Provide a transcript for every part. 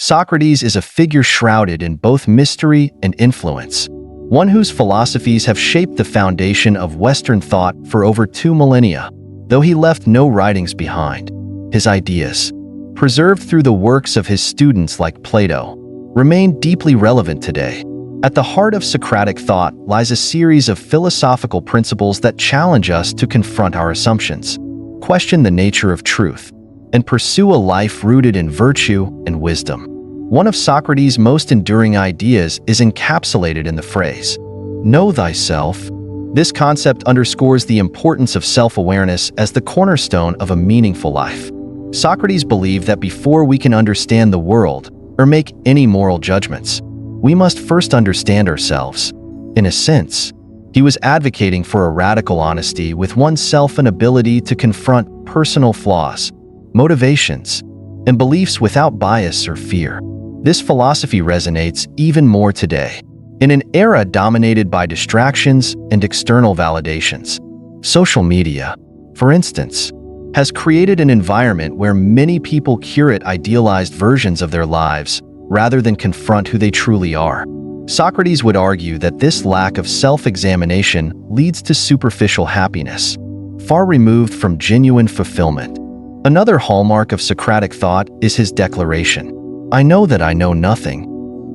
Socrates is a figure shrouded in both mystery and influence, one whose philosophies have shaped the foundation of Western thought for over 2 millennia. Though he left no writings behind, his ideas, preserved through the works of his students like Plato, remain deeply relevant today. At the heart of Socratic thought lies a series of philosophical principles that challenge us to confront our assumptions, question the nature of truth, and pursue a life rooted in virtue and wisdom. One of Socrates' most enduring ideas is encapsulated in the phrase, "Know thyself." This concept underscores the importance of self-awareness as the cornerstone of a meaningful life. Socrates believed that before we can understand the world or make any moral judgments, we must first understand ourselves. In a sense, he was advocating for a radical honesty with oneself and ability to confront personal flaws, motivations, and beliefs without bias or fear. This philosophy resonates even more today, in an era dominated by distractions and external validations. Social media, for instance, has created an environment where many people curate idealized versions of their lives rather than confront who they truly are. Socrates would argue that this lack of self-examination leads to superficial happiness, far removed from genuine fulfillment. Another hallmark of Socratic thought is his declaration, "I know that I know nothing."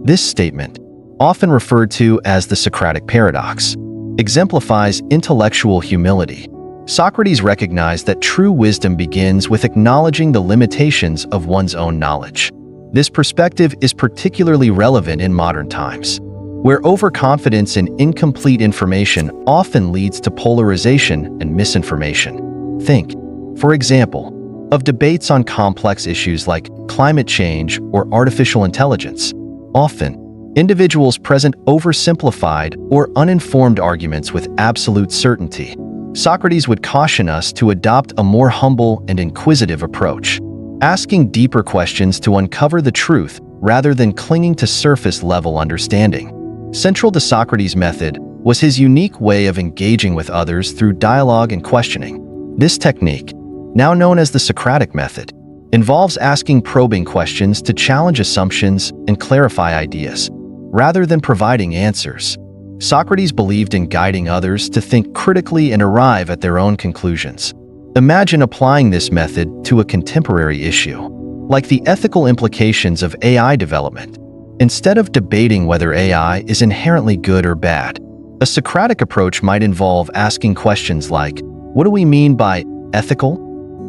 This statement, often referred to as the Socratic paradox, exemplifies intellectual humility. Socrates recognized that true wisdom begins with acknowledging the limitations of one's own knowledge. This perspective is particularly relevant in modern times, where overconfidence in incomplete information often leads to polarization and misinformation. Think, for example, of debates on complex issues like climate change or artificial intelligence. Often, individuals present oversimplified or uninformed arguments with absolute certainty. Socrates would caution us to adopt a more humble and inquisitive approach, asking deeper questions to uncover the truth rather than clinging to surface-level understanding. Central to Socrates' method was his unique way of engaging with others through dialogue and questioning. This technique, now known as the Socratic Method, involves asking probing questions to challenge assumptions and clarify ideas, rather than providing answers. Socrates believed in guiding others to think critically and arrive at their own conclusions. Imagine applying this method to a contemporary issue, like the ethical implications of AI development. Instead of debating whether AI is inherently good or bad, a Socratic approach might involve asking questions like, what do we mean by ethical?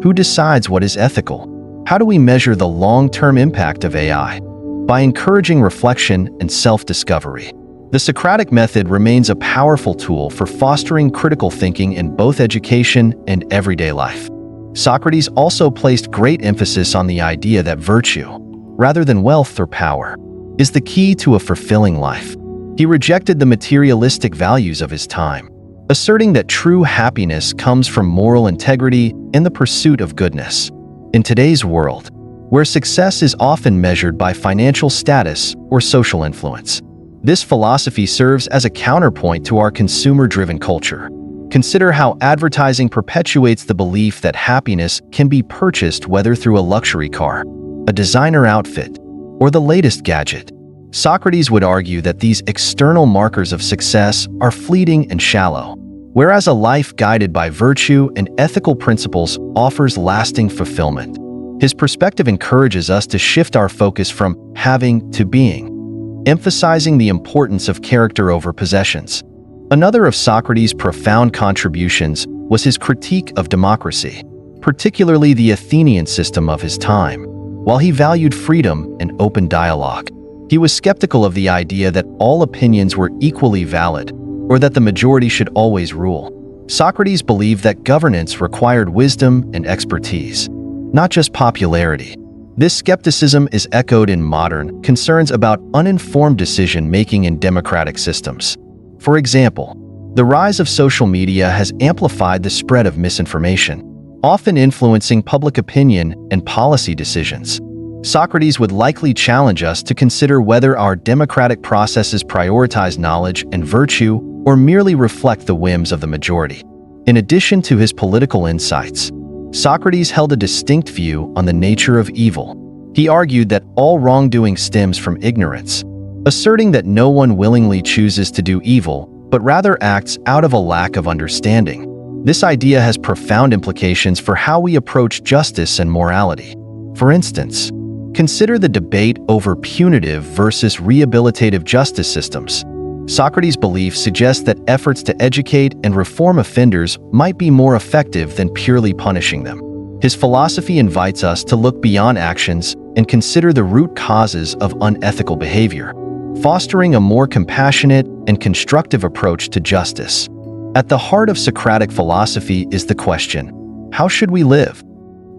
Who decides what is ethical? How do we measure the long-term impact of AI? By encouraging reflection and self-discovery, the Socratic method remains a powerful tool for fostering critical thinking in both education and everyday life. Socrates also placed great emphasis on the idea that virtue, rather than wealth or power, is the key to a fulfilling life. He rejected the materialistic values of his time, asserting that true happiness comes from moral integrity and the pursuit of goodness. In today's world, where success is often measured by financial status or social influence, this philosophy serves as a counterpoint to our consumer-driven culture. Consider how advertising perpetuates the belief that happiness can be purchased whether through a luxury car, a designer outfit, or the latest gadget. Socrates would argue that these external markers of success are fleeting and shallow, whereas a life guided by virtue and ethical principles offers lasting fulfillment. His perspective encourages us to shift our focus from having to being, emphasizing the importance of character over possessions. Another of Socrates' profound contributions was his critique of democracy, particularly the Athenian system of his time. While he valued freedom and open dialogue, he was skeptical of the idea that all opinions were equally valid or that the majority should always rule. Socrates believed that governance required wisdom and expertise, not just popularity. This skepticism is echoed in modern concerns about uninformed decision-making in democratic systems. For example, the rise of social media has amplified the spread of misinformation, often influencing public opinion and policy decisions. Socrates would likely challenge us to consider whether our democratic processes prioritize knowledge and virtue or merely reflect the whims of the majority. In addition to his political insights, Socrates held a distinct view on the nature of evil. He argued that all wrongdoing stems from ignorance, asserting that no one willingly chooses to do evil, but rather acts out of a lack of understanding. This idea has profound implications for how we approach justice and morality. For instance, consider the debate over punitive versus rehabilitative justice systems. Socrates' belief suggests that efforts to educate and reform offenders might be more effective than purely punishing them. His philosophy invites us to look beyond actions and consider the root causes of unethical behavior, fostering a more compassionate and constructive approach to justice. At the heart of Socratic philosophy is the question, how should we live?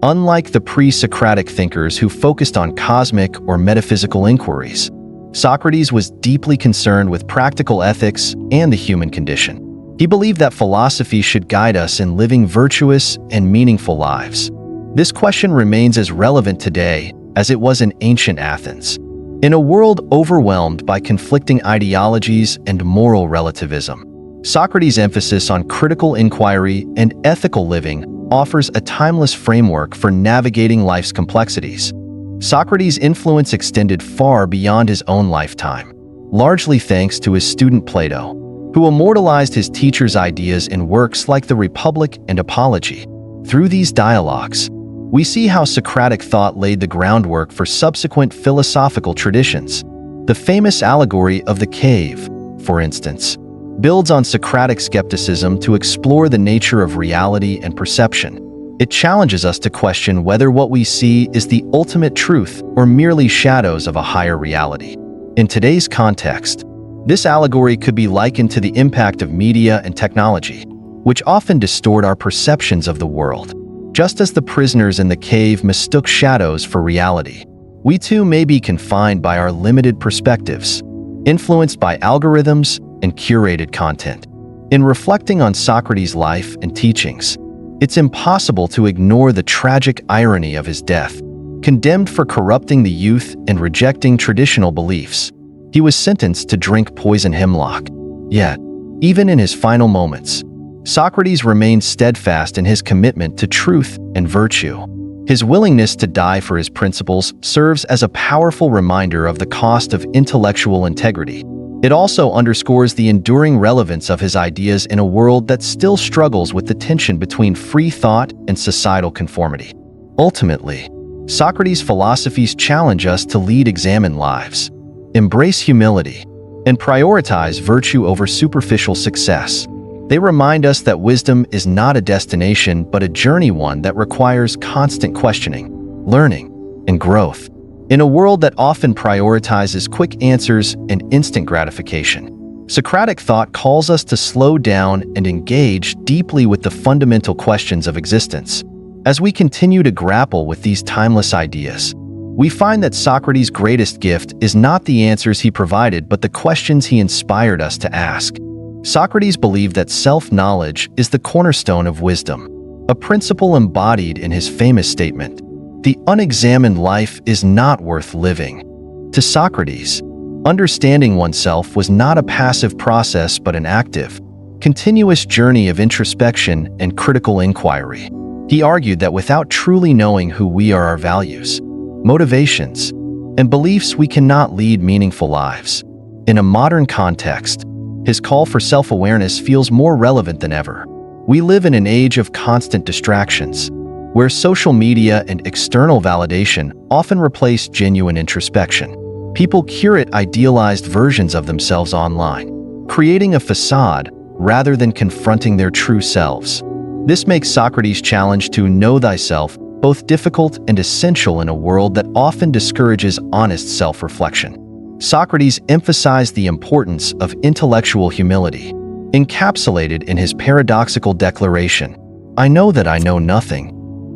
Unlike the pre-Socratic thinkers who focused on cosmic or metaphysical inquiries, Socrates was deeply concerned with practical ethics and the human condition. He believed that philosophy should guide us in living virtuous and meaningful lives. This question remains as relevant today as it was in ancient Athens. In a world overwhelmed by conflicting ideologies and moral relativism, Socrates' emphasis on critical inquiry and ethical living offers a timeless framework for navigating life's complexities. Socrates' influence extended far beyond his own lifetime, largely thanks to his student Plato, who immortalized his teacher's ideas in works like the Republic and Apology. Through these dialogues, we see how Socratic thought laid the groundwork for subsequent philosophical traditions. The famous allegory of the cave, for instance, builds on Socratic skepticism to explore the nature of reality and perception. It challenges us to question whether what we see is the ultimate truth or merely shadows of a higher reality. In today's context, this allegory could be likened to the impact of media and technology, which often distort our perceptions of the world. Just as the prisoners in the cave mistook shadows for reality, we too may be confined by our limited perspectives, influenced by algorithms and curated content. In reflecting on Socrates' life and teachings, it's impossible to ignore the tragic irony of his death. Condemned for corrupting the youth and rejecting traditional beliefs, he was sentenced to drink poison hemlock. Yet, even in his final moments, Socrates remained steadfast in his commitment to truth and virtue. His willingness to die for his principles serves as a powerful reminder of the cost of intellectual integrity. It also underscores the enduring relevance of his ideas in a world that still struggles with the tension between free thought and societal conformity. Ultimately, Socrates' philosophies challenge us to lead examined lives, embrace humility, and prioritize virtue over superficial success. They remind us that wisdom is not a destination but a journey, one that requires constant questioning, learning, and growth. In a world that often prioritizes quick answers and instant gratification, Socratic thought calls us to slow down and engage deeply with the fundamental questions of existence. As we continue to grapple with these timeless ideas, we find that Socrates' greatest gift is not the answers he provided but the questions he inspired us to ask. Socrates believed that self-knowledge is the cornerstone of wisdom, a principle embodied in his famous statement, "The unexamined life is not worth living." To Socrates, understanding oneself was not a passive process but an active, continuous journey of introspection and critical inquiry. He argued that without truly knowing who we are, our values, motivations, and beliefs, we cannot lead meaningful lives. In a modern context, his call for self-awareness feels more relevant than ever. We live in an age of constant distractions, where social media and external validation often replace genuine introspection. People curate idealized versions of themselves online, creating a facade rather than confronting their true selves. This makes Socrates' challenge to know thyself both difficult and essential in a world that often discourages honest self-reflection. Socrates emphasized the importance of intellectual humility, encapsulated in his paradoxical declaration, "I know that I know nothing."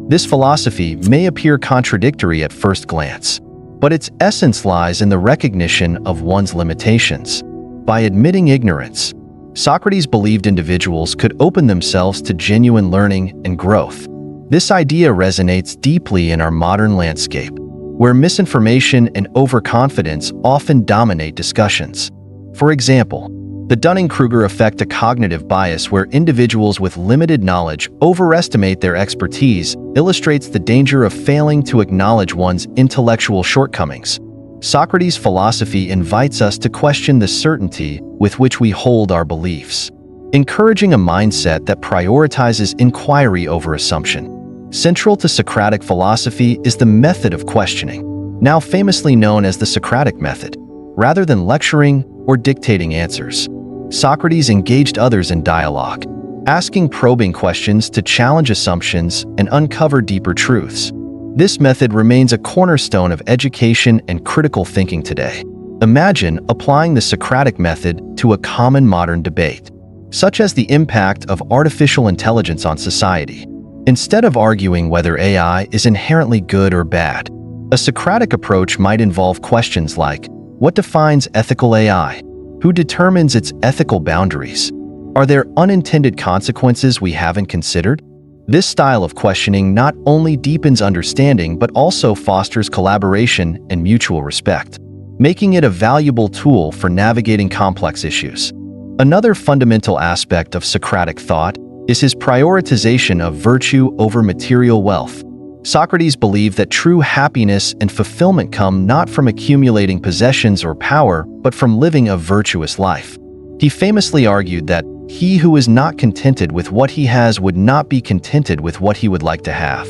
This philosophy may appear contradictory at first glance, but its essence lies in the recognition of one's limitations. By admitting ignorance, Socrates believed individuals could open themselves to genuine learning and growth. This idea resonates deeply in our modern landscape, where misinformation and overconfidence often dominate discussions. For example, The Dunning-Kruger effect, a cognitive bias where individuals with limited knowledge overestimate their expertise, illustrates the danger of failing to acknowledge one's intellectual shortcomings. Socrates' philosophy invites us to question the certainty with which we hold our beliefs, encouraging a mindset that prioritizes inquiry over assumption. Central to Socratic philosophy is the method of questioning, now famously known as the Socratic Method. Rather than lecturing or dictating answers, Socrates engaged others in dialogue, asking probing questions to challenge assumptions and uncover deeper truths. This method remains a cornerstone of education and critical thinking today. Imagine applying the Socratic method to a common modern debate, such as the impact of artificial intelligence on society. Instead of arguing whether AI is inherently good or bad, a Socratic approach might involve questions like, what defines ethical AI? Who determines its ethical boundaries? Are there unintended consequences we haven't considered? This style of questioning not only deepens understanding but also fosters collaboration and mutual respect, making it a valuable tool for navigating complex issues. Another fundamental aspect of Socratic thought is his prioritization of virtue over material wealth. Socrates believed that true happiness and fulfillment come not from accumulating possessions or power, but from living a virtuous life. He famously argued that he who is not contented with what he has would not be contented with what he would like to have.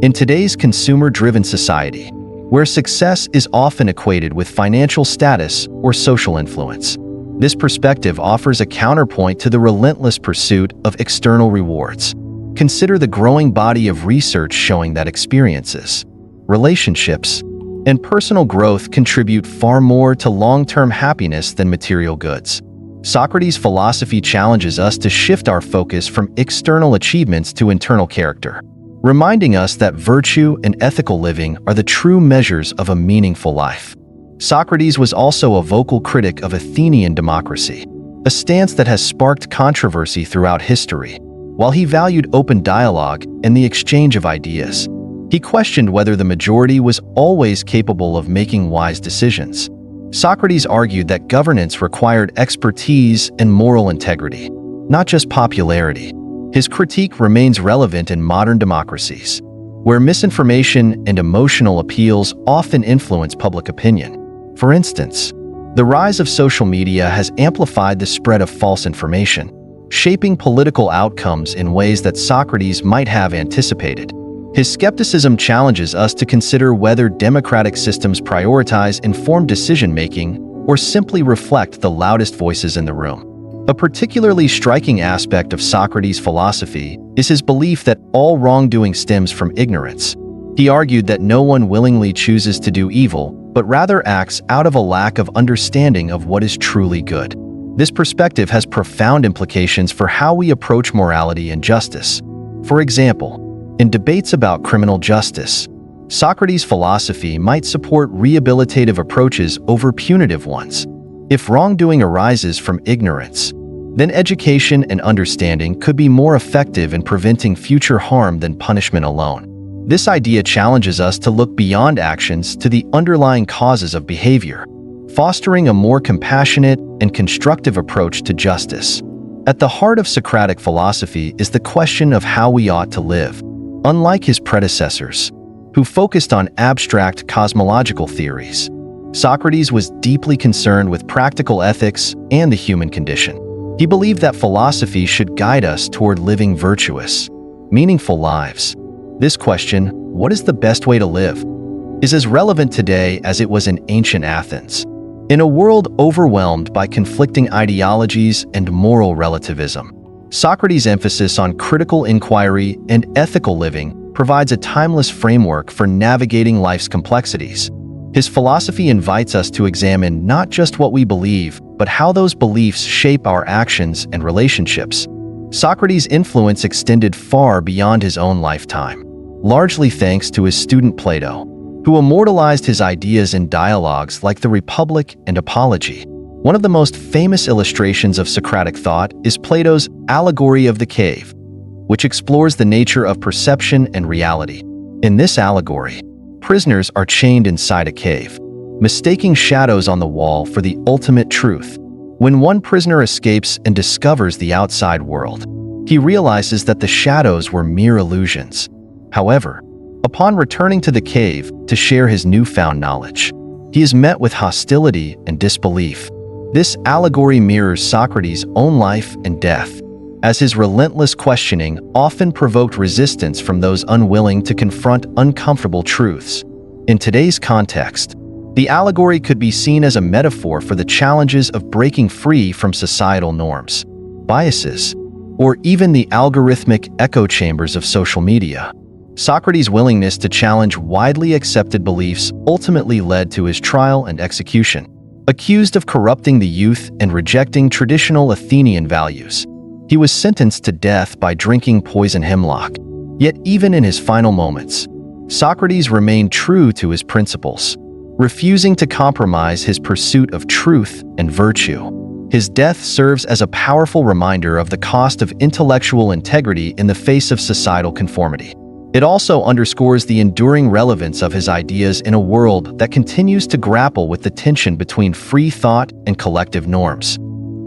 In today's consumer-driven society, where success is often equated with financial status or social influence, this perspective offers a counterpoint to the relentless pursuit of external rewards. Consider the growing body of research showing that experiences, relationships, and personal growth contribute far more to long-term happiness than material goods. Socrates' philosophy challenges us to shift our focus from external achievements to internal character, reminding us that virtue and ethical living are the true measures of a meaningful life. Socrates was also a vocal critic of Athenian democracy, a stance that has sparked controversy throughout history. While he valued open dialogue and the exchange of ideas, he questioned whether the majority was always capable of making wise decisions. Socrates argued that governance required expertise and moral integrity, not just popularity. His critique remains relevant in modern democracies, where misinformation and emotional appeals often influence public opinion. For instance, the rise of social media has amplified the spread of false information, shaping political outcomes in ways that Socrates might have anticipated. His skepticism challenges us to consider whether democratic systems prioritize informed decision-making or simply reflect the loudest voices in the room. A particularly striking aspect of Socrates' philosophy is his belief that all wrongdoing stems from ignorance. He argued that no one willingly chooses to do evil, but rather acts out of a lack of understanding of what is truly good. This perspective has profound implications for how we approach morality and justice. For example, in debates about criminal justice, Socrates' philosophy might support rehabilitative approaches over punitive ones. If wrongdoing arises from ignorance, then education and understanding could be more effective in preventing future harm than punishment alone. This idea challenges us to look beyond actions to the underlying causes of behavior, fostering a more compassionate and constructive approach to justice. At the heart of Socratic philosophy is the question of how we ought to live. Unlike his predecessors, who focused on abstract cosmological theories, Socrates was deeply concerned with practical ethics and the human condition. He believed that philosophy should guide us toward living virtuous, meaningful lives. This question, what is the best way to live, is as relevant today as it was in ancient Athens. In a world overwhelmed by conflicting ideologies and moral relativism, Socrates' emphasis on critical inquiry and ethical living provides a timeless framework for navigating life's complexities. His philosophy invites us to examine not just what we believe, but how those beliefs shape our actions and relationships. Socrates' influence extended far beyond his own lifetime, largely thanks to his student Plato, who immortalized his ideas in dialogues like the Republic and Apology. One of the most famous illustrations of Socratic thought is Plato's Allegory of the Cave, which explores the nature of perception and reality. In this allegory, prisoners are chained inside a cave, mistaking shadows on the wall for the ultimate truth. When one prisoner escapes and discovers the outside world, he realizes that the shadows were mere illusions. However, upon returning to the cave to share his newfound knowledge, he is met with hostility and disbelief. This allegory mirrors Socrates' own life and death, as his relentless questioning often provoked resistance from those unwilling to confront uncomfortable truths. In today's context, the allegory could be seen as a metaphor for the challenges of breaking free from societal norms, biases, or even the algorithmic echo chambers of social media. Socrates' willingness to challenge widely accepted beliefs ultimately led to his trial and execution. Accused of corrupting the youth and rejecting traditional Athenian values, he was sentenced to death by drinking poison hemlock. Yet even in his final moments, Socrates remained true to his principles, refusing to compromise his pursuit of truth and virtue. His death serves as a powerful reminder of the cost of intellectual integrity in the face of societal conformity. It also underscores the enduring relevance of his ideas in a world that continues to grapple with the tension between free thought and collective norms.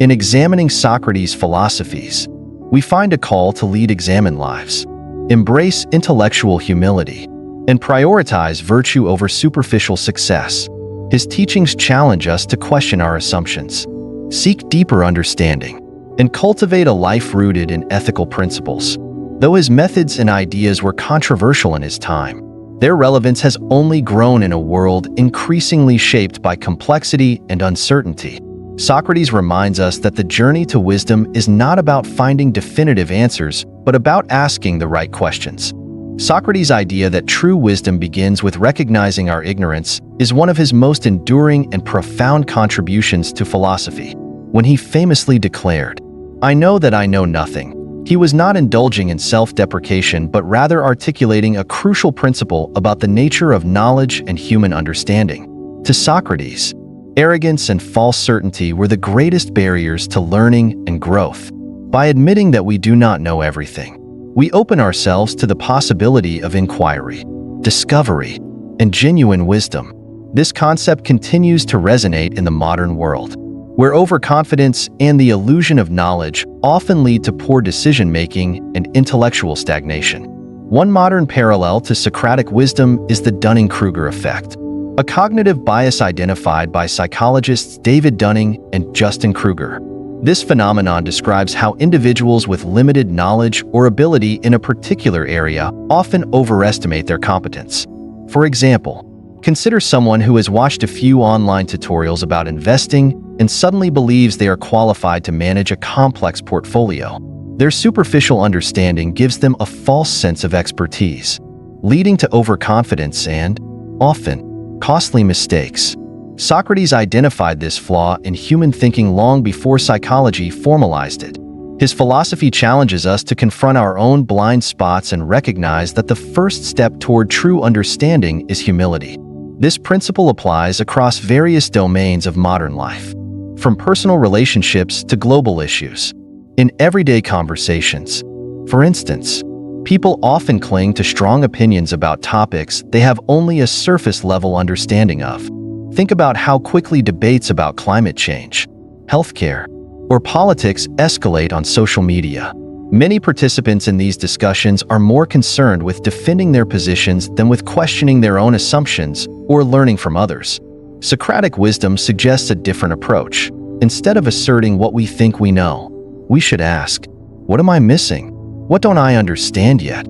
In examining Socrates' philosophies, we find a call to lead examined lives, embrace intellectual humility, and prioritize virtue over superficial success. His teachings challenge us to question our assumptions, seek deeper understanding, and cultivate a life rooted in ethical principles. Though his methods and ideas were controversial in his time, their relevance has only grown in a world increasingly shaped by complexity and uncertainty. Socrates reminds us that the journey to wisdom is not about finding definitive answers, but about asking the right questions. Socrates' idea that true wisdom begins with recognizing our ignorance is one of his most enduring and profound contributions to philosophy. When he famously declared, "I know that I know nothing," he was not indulging in self-deprecation but rather articulating a crucial principle about the nature of knowledge and human understanding. To Socrates, arrogance and false certainty were the greatest barriers to learning and growth. By admitting that we do not know everything, we open ourselves to the possibility of inquiry, discovery, and genuine wisdom. This concept continues to resonate in the modern world, where overconfidence and the illusion of knowledge often lead to poor decision-making and intellectual stagnation. One modern parallel to Socratic wisdom is the Dunning-Kruger effect, a cognitive bias identified by psychologists David Dunning and Justin Kruger. This phenomenon describes how individuals with limited knowledge or ability in a particular area often overestimate their competence. For example, consider someone who has watched a few online tutorials about investing and suddenly believes they are qualified to manage a complex portfolio. Their superficial understanding gives them a false sense of expertise, leading to overconfidence and, often, costly mistakes. Socrates identified this flaw in human thinking long before psychology formalized it. His philosophy challenges us to confront our own blind spots and recognize that the first step toward true understanding is humility. This principle applies across various domains of modern life, from personal relationships to global issues. In everyday conversations, for instance, people often cling to strong opinions about topics they have only a surface-level understanding of. Think about how quickly debates about climate change, healthcare, or politics escalate on social media. Many participants in these discussions are more concerned with defending their positions than with questioning their own assumptions or learning from others. Socratic wisdom suggests a different approach. Instead of asserting what we think we know, we should ask, "What am I missing? What don't I understand yet?"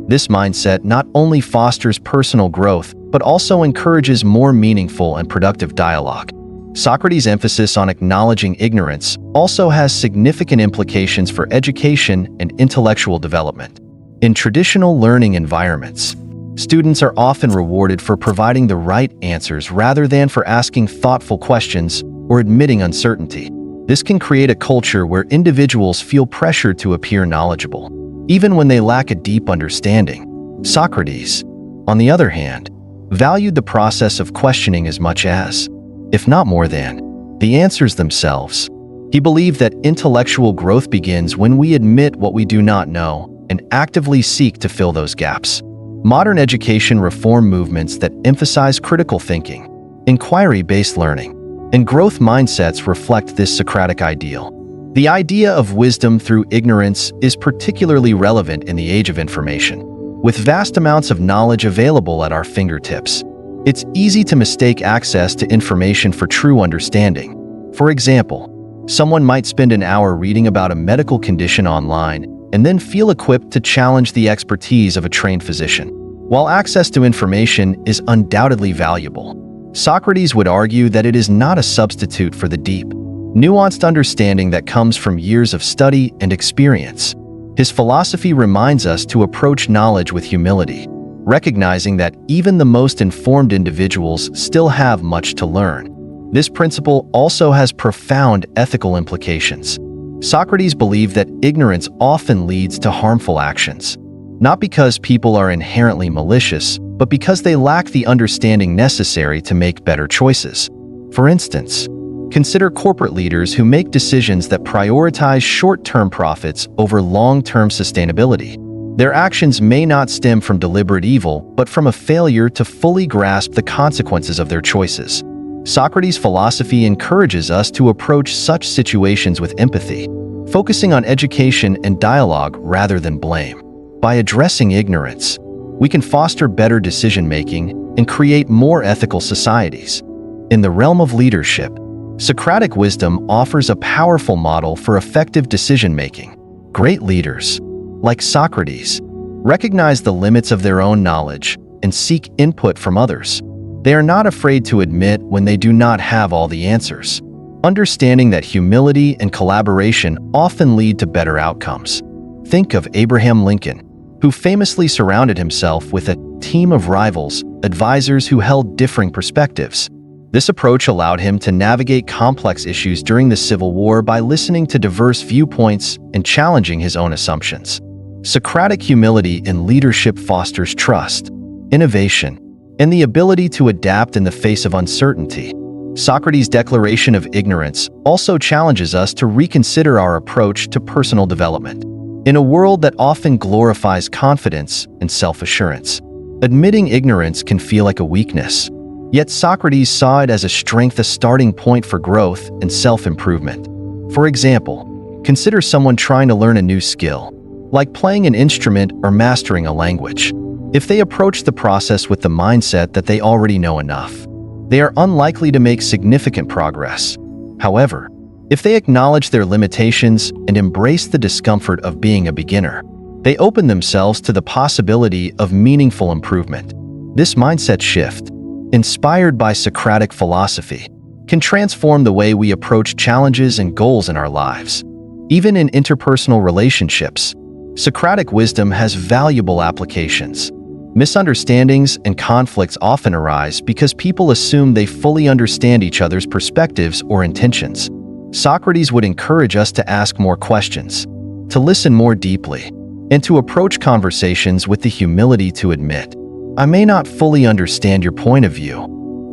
This mindset not only fosters personal growth, but also encourages more meaningful and productive dialogue. Socrates' emphasis on acknowledging ignorance also has significant implications for education and intellectual development. In traditional learning environments, students are often rewarded for providing the right answers rather than for asking thoughtful questions or admitting uncertainty. This can create a culture where individuals feel pressured to appear knowledgeable, even when they lack a deep understanding. Socrates, on the other hand, valued the process of questioning as much as, if not more than, the answers themselves. He believed that intellectual growth begins when we admit what we do not know and actively seek to fill those gaps. Modern education reform movements that emphasize critical thinking, inquiry-based learning, and growth mindsets reflect this Socratic ideal. The idea of wisdom through ignorance is particularly relevant in the age of information. With vast amounts of knowledge available at our fingertips, it's easy to mistake access to information for true understanding. For example, someone might spend an hour reading about a medical condition online and then feel equipped to challenge the expertise of a trained physician. While access to information is undoubtedly valuable, Socrates would argue that it is not a substitute for the deep, nuanced understanding that comes from years of study and experience. His philosophy reminds us to approach knowledge with humility, recognizing that even the most informed individuals still have much to learn. This principle also has profound ethical implications. Socrates believed that ignorance often leads to harmful actions, not because people are inherently malicious, but because they lack the understanding necessary to make better choices. For instance, consider corporate leaders who make decisions that prioritize short-term profits over long-term sustainability. Their actions may not stem from deliberate evil, but from a failure to fully grasp the consequences of their choices. Socrates' philosophy encourages us to approach such situations with empathy, focusing on education and dialogue rather than blame. By addressing ignorance, we can foster better decision-making and create more ethical societies. In the realm of leadership, Socratic wisdom offers a powerful model for effective decision-making. Great leaders, like Socrates, recognize the limits of their own knowledge and seek input from others. They are not afraid to admit when they do not have all the answers, understanding that humility and collaboration often lead to better outcomes. Think of Abraham Lincoln, who famously surrounded himself with a team of rivals, advisors who held differing perspectives. This approach allowed him to navigate complex issues during the Civil War by listening to diverse viewpoints and challenging his own assumptions. Socratic humility in leadership fosters trust, innovation, and the ability to adapt in the face of uncertainty. Socrates' declaration of ignorance also challenges us to reconsider our approach to personal development. In a world that often glorifies confidence and self-assurance, admitting ignorance can feel like a weakness. Yet Socrates saw it as a strength, a starting point for growth and self-improvement. For example, consider someone trying to learn a new skill, like playing an instrument or mastering a language. If they approach the process with the mindset that they already know enough, they are unlikely to make significant progress. However, if they acknowledge their limitations and embrace the discomfort of being a beginner, they open themselves to the possibility of meaningful improvement. This mindset shift, inspired by Socratic philosophy, can transform the way we approach challenges and goals in our lives. Even in interpersonal relationships, Socratic wisdom has valuable applications. Misunderstandings and conflicts often arise because people assume they fully understand each other's perspectives or intentions. Socrates would encourage us to ask more questions, to listen more deeply, and to approach conversations with the humility to admit, "I may not fully understand your point of view."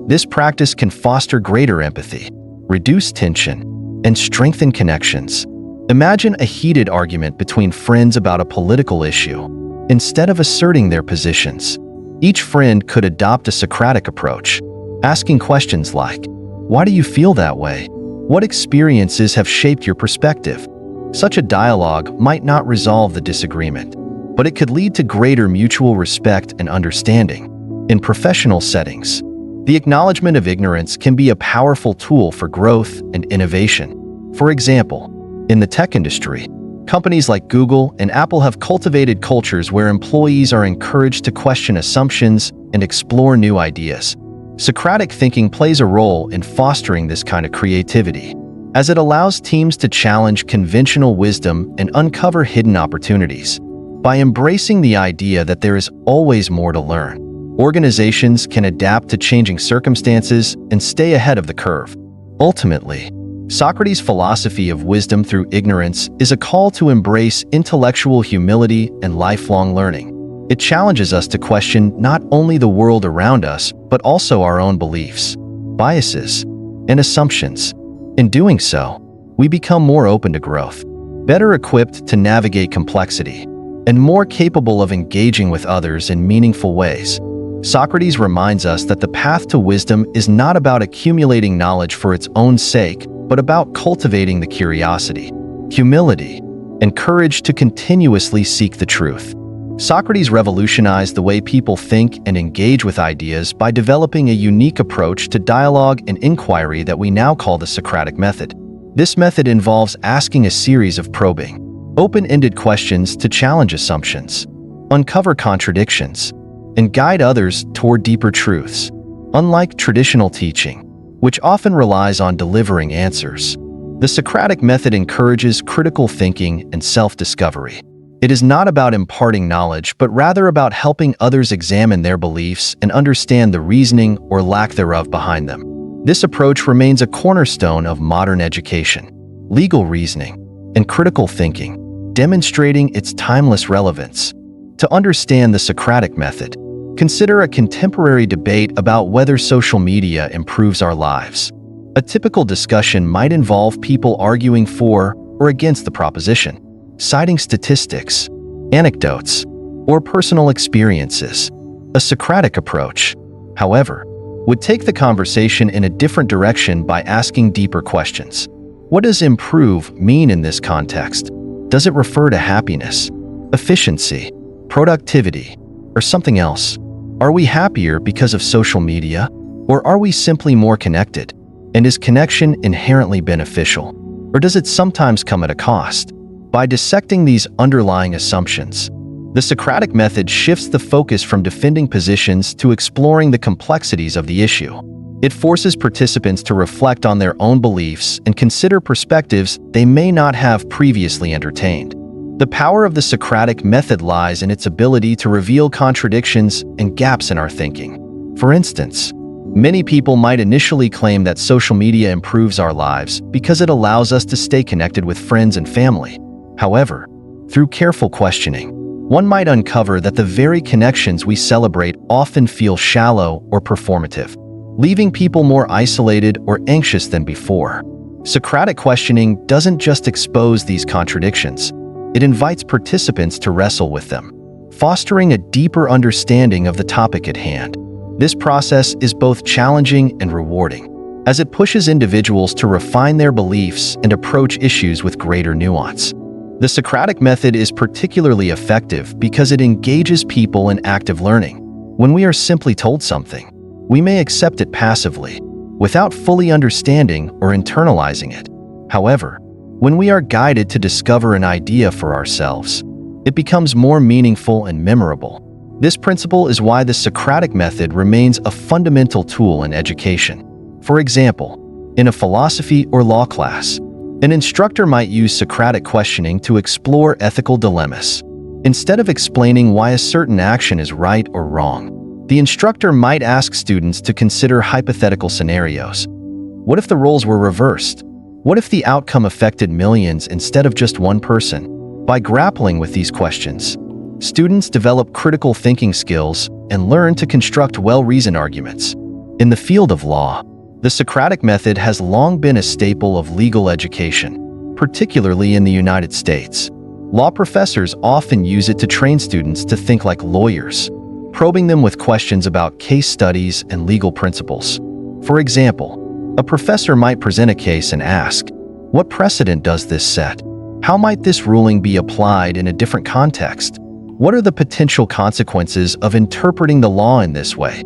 This practice can foster greater empathy, reduce tension, and strengthen connections. Imagine a heated argument between friends about a political issue. Instead of asserting their positions, each friend could adopt a Socratic approach, asking questions like, "Why do you feel that way? What experiences have shaped your perspective?" Such a dialogue might not resolve the disagreement, but it could lead to greater mutual respect and understanding. In professional settings, the acknowledgement of ignorance can be a powerful tool for growth and innovation. For example, in the tech industry, companies like Google and Apple have cultivated cultures where employees are encouraged to question assumptions and explore new ideas. Socratic thinking plays a role in fostering this kind of creativity, as it allows teams to challenge conventional wisdom and uncover hidden opportunities. By embracing the idea that there is always more to learn, organizations can adapt to changing circumstances and stay ahead of the curve. Ultimately, Socrates' philosophy of wisdom through ignorance is a call to embrace intellectual humility and lifelong learning. It challenges us to question not only the world around us, but also our own beliefs, biases, and assumptions. In doing so, we become more open to growth, better equipped to navigate complexity, and more capable of engaging with others in meaningful ways. Socrates reminds us that the path to wisdom is not about accumulating knowledge for its own sake, but about cultivating the curiosity, humility, and courage to continuously seek the truth. Socrates revolutionized the way people think and engage with ideas by developing a unique approach to dialogue and inquiry that we now call the Socratic Method. This method involves asking a series of probing, open-ended questions to challenge assumptions, uncover contradictions, and guide others toward deeper truths. Unlike traditional teaching, which often relies on delivering answers, the Socratic Method encourages critical thinking and self-discovery. It is not about imparting knowledge, but rather about helping others examine their beliefs and understand the reasoning or lack thereof behind them. This approach remains a cornerstone of modern education, legal reasoning, and critical thinking, demonstrating its timeless relevance. To understand the Socratic Method, consider a contemporary debate about whether social media improves our lives. A typical discussion might involve people arguing for or against the proposition, citing statistics, anecdotes, or personal experiences. A Socratic approach, however, would take the conversation in a different direction by asking deeper questions. What does improve mean in this context? Does it refer to happiness, efficiency, productivity, or something else? Are we happier because of social media, or are we simply more connected? And is connection inherently beneficial, or does it sometimes come at a cost? By dissecting these underlying assumptions, the Socratic Method shifts the focus from defending positions to exploring the complexities of the issue. It forces participants to reflect on their own beliefs and consider perspectives they may not have previously entertained. The power of the Socratic Method lies in its ability to reveal contradictions and gaps in our thinking. For instance, many people might initially claim that social media improves our lives because it allows us to stay connected with friends and family. However, through careful questioning, one might uncover that the very connections we celebrate often feel shallow or performative, leaving people more isolated or anxious than before. Socratic questioning doesn't just expose these contradictions, it invites participants to wrestle with them, fostering a deeper understanding of the topic at hand. This process is both challenging and rewarding, as it pushes individuals to refine their beliefs and approach issues with greater nuance. The Socratic Method is particularly effective because it engages people in active learning. When we are simply told something, we may accept it passively, without fully understanding or internalizing it. However, when we are guided to discover an idea for ourselves, it becomes more meaningful and memorable. This principle is why the Socratic Method remains a fundamental tool in education. For example, in a philosophy or law class, an instructor might use Socratic questioning to explore ethical dilemmas. Instead of explaining why a certain action is right or wrong, the instructor might ask students to consider hypothetical scenarios. What if the roles were reversed? What if the outcome affected millions instead of just one person? By grappling with these questions, students develop critical thinking skills and learn to construct well-reasoned arguments. In the field of law, the Socratic Method has long been a staple of legal education, particularly in the United States. Law professors often use it to train students to think like lawyers, probing them with questions about case studies and legal principles. For example, a professor might present a case and ask, "What precedent does this set? How might this ruling be applied in a different context? What are the potential consequences of interpreting the law in this way?"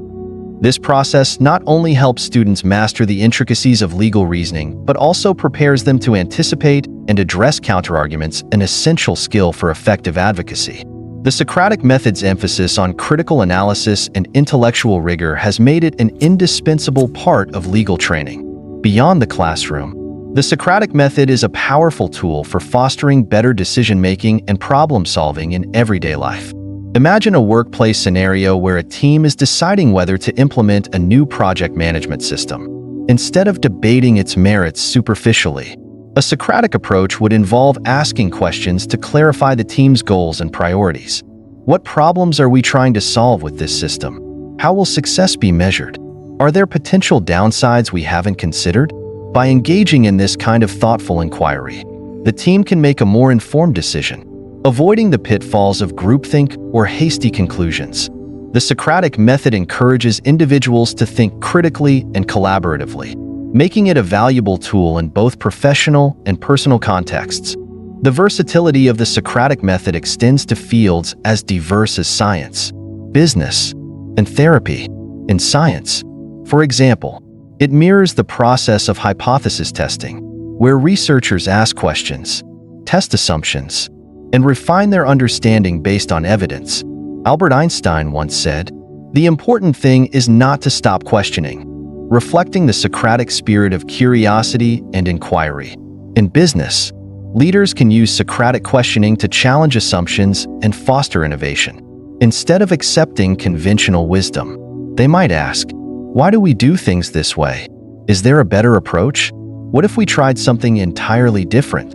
This process not only helps students master the intricacies of legal reasoning, but also prepares them to anticipate and address counterarguments, an essential skill for effective advocacy. The Socratic Method's emphasis on critical analysis and intellectual rigor has made it an indispensable part of legal training. Beyond the classroom, the Socratic Method is a powerful tool for fostering better decision-making and problem-solving in everyday life. Imagine a workplace scenario where a team is deciding whether to implement a new project management system. Instead of debating its merits superficially, a Socratic approach would involve asking questions to clarify the team's goals and priorities. What problems are we trying to solve with this system? How will success be measured? Are there potential downsides we haven't considered? By engaging in this kind of thoughtful inquiry, the team can make a more informed decision, avoiding the pitfalls of groupthink or hasty conclusions. The Socratic Method encourages individuals to think critically and collaboratively, making it a valuable tool in both professional and personal contexts. The versatility of the Socratic Method extends to fields as diverse as science, business, and therapy. In science, for example, it mirrors the process of hypothesis testing, where researchers ask questions, test assumptions, and refine their understanding based on evidence. Albert Einstein once said, "The important thing is not to stop questioning," reflecting the Socratic spirit of curiosity and inquiry. In business, leaders can use Socratic questioning to challenge assumptions and foster innovation. Instead of accepting conventional wisdom, they might ask, "Why do we do things this way? Is there a better approach? What if we tried something entirely different?"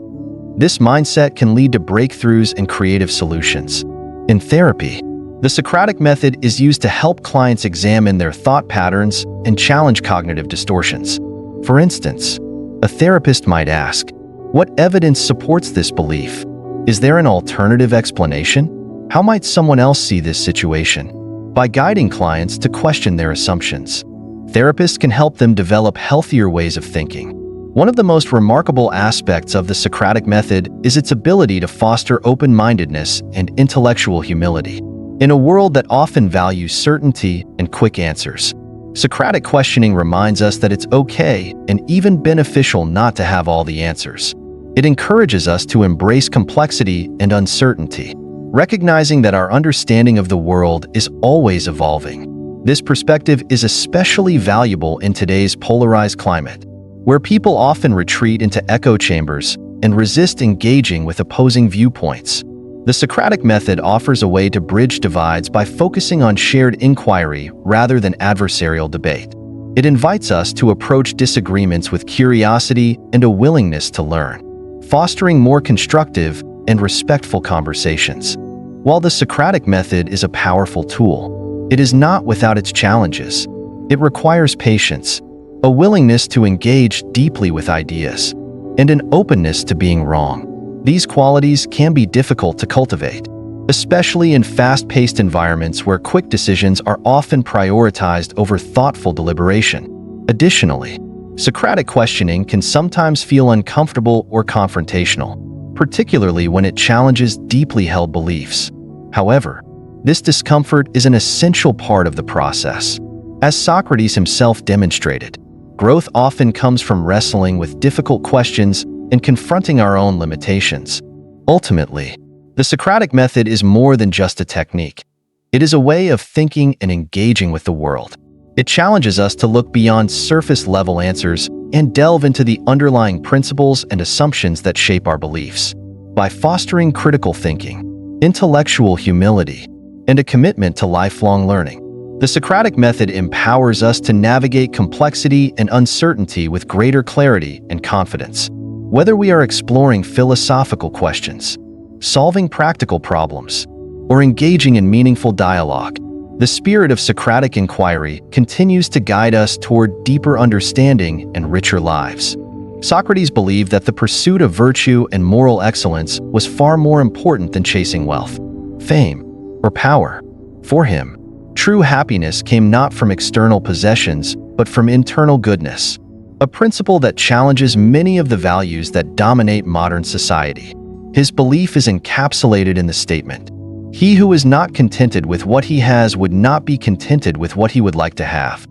This mindset can lead to breakthroughs and creative solutions. In therapy, the Socratic Method is used to help clients examine their thought patterns and challenge cognitive distortions. For instance, a therapist might ask, "What evidence supports this belief? Is there an alternative explanation? How might someone else see this situation?" By guiding clients to question their assumptions, therapists can help them develop healthier ways of thinking. One of the most remarkable aspects of the Socratic Method is its ability to foster open-mindedness and intellectual humility. In a world that often values certainty and quick answers, Socratic questioning reminds us that it's okay and even beneficial not to have all the answers. It encourages us to embrace complexity and uncertainty, recognizing that our understanding of the world is always evolving. This perspective is especially valuable in today's polarized climate, where people often retreat into echo chambers and resist engaging with opposing viewpoints. The Socratic Method offers a way to bridge divides by focusing on shared inquiry rather than adversarial debate. It invites us to approach disagreements with curiosity and a willingness to learn, fostering more constructive and respectful conversations. While the Socratic Method is a powerful tool, it is not without its challenges. It requires patience, a willingness to engage deeply with ideas, and an openness to being wrong. These qualities can be difficult to cultivate, especially in fast-paced environments where quick decisions are often prioritized over thoughtful deliberation. Additionally, Socratic questioning can sometimes feel uncomfortable or confrontational, particularly when it challenges deeply held beliefs. However, this discomfort is an essential part of the process. As Socrates himself demonstrated, growth often comes from wrestling with difficult questions and confronting our own limitations. Ultimately, the Socratic Method is more than just a technique. It is a way of thinking and engaging with the world. It challenges us to look beyond surface-level answers and delve into the underlying principles and assumptions that shape our beliefs. By fostering critical thinking, intellectual humility, and a commitment to lifelong learning, the Socratic Method empowers us to navigate complexity and uncertainty with greater clarity and confidence. Whether we are exploring philosophical questions, solving practical problems, or engaging in meaningful dialogue, the spirit of Socratic inquiry continues to guide us toward deeper understanding and richer lives. Socrates believed that the pursuit of virtue and moral excellence was far more important than chasing wealth, fame, or power. For him, true happiness came not from external possessions, but from internal goodness, a principle that challenges many of the values that dominate modern society. His belief is encapsulated in the statement, "He who is not contented with what he has would not be contented with what he would like to have."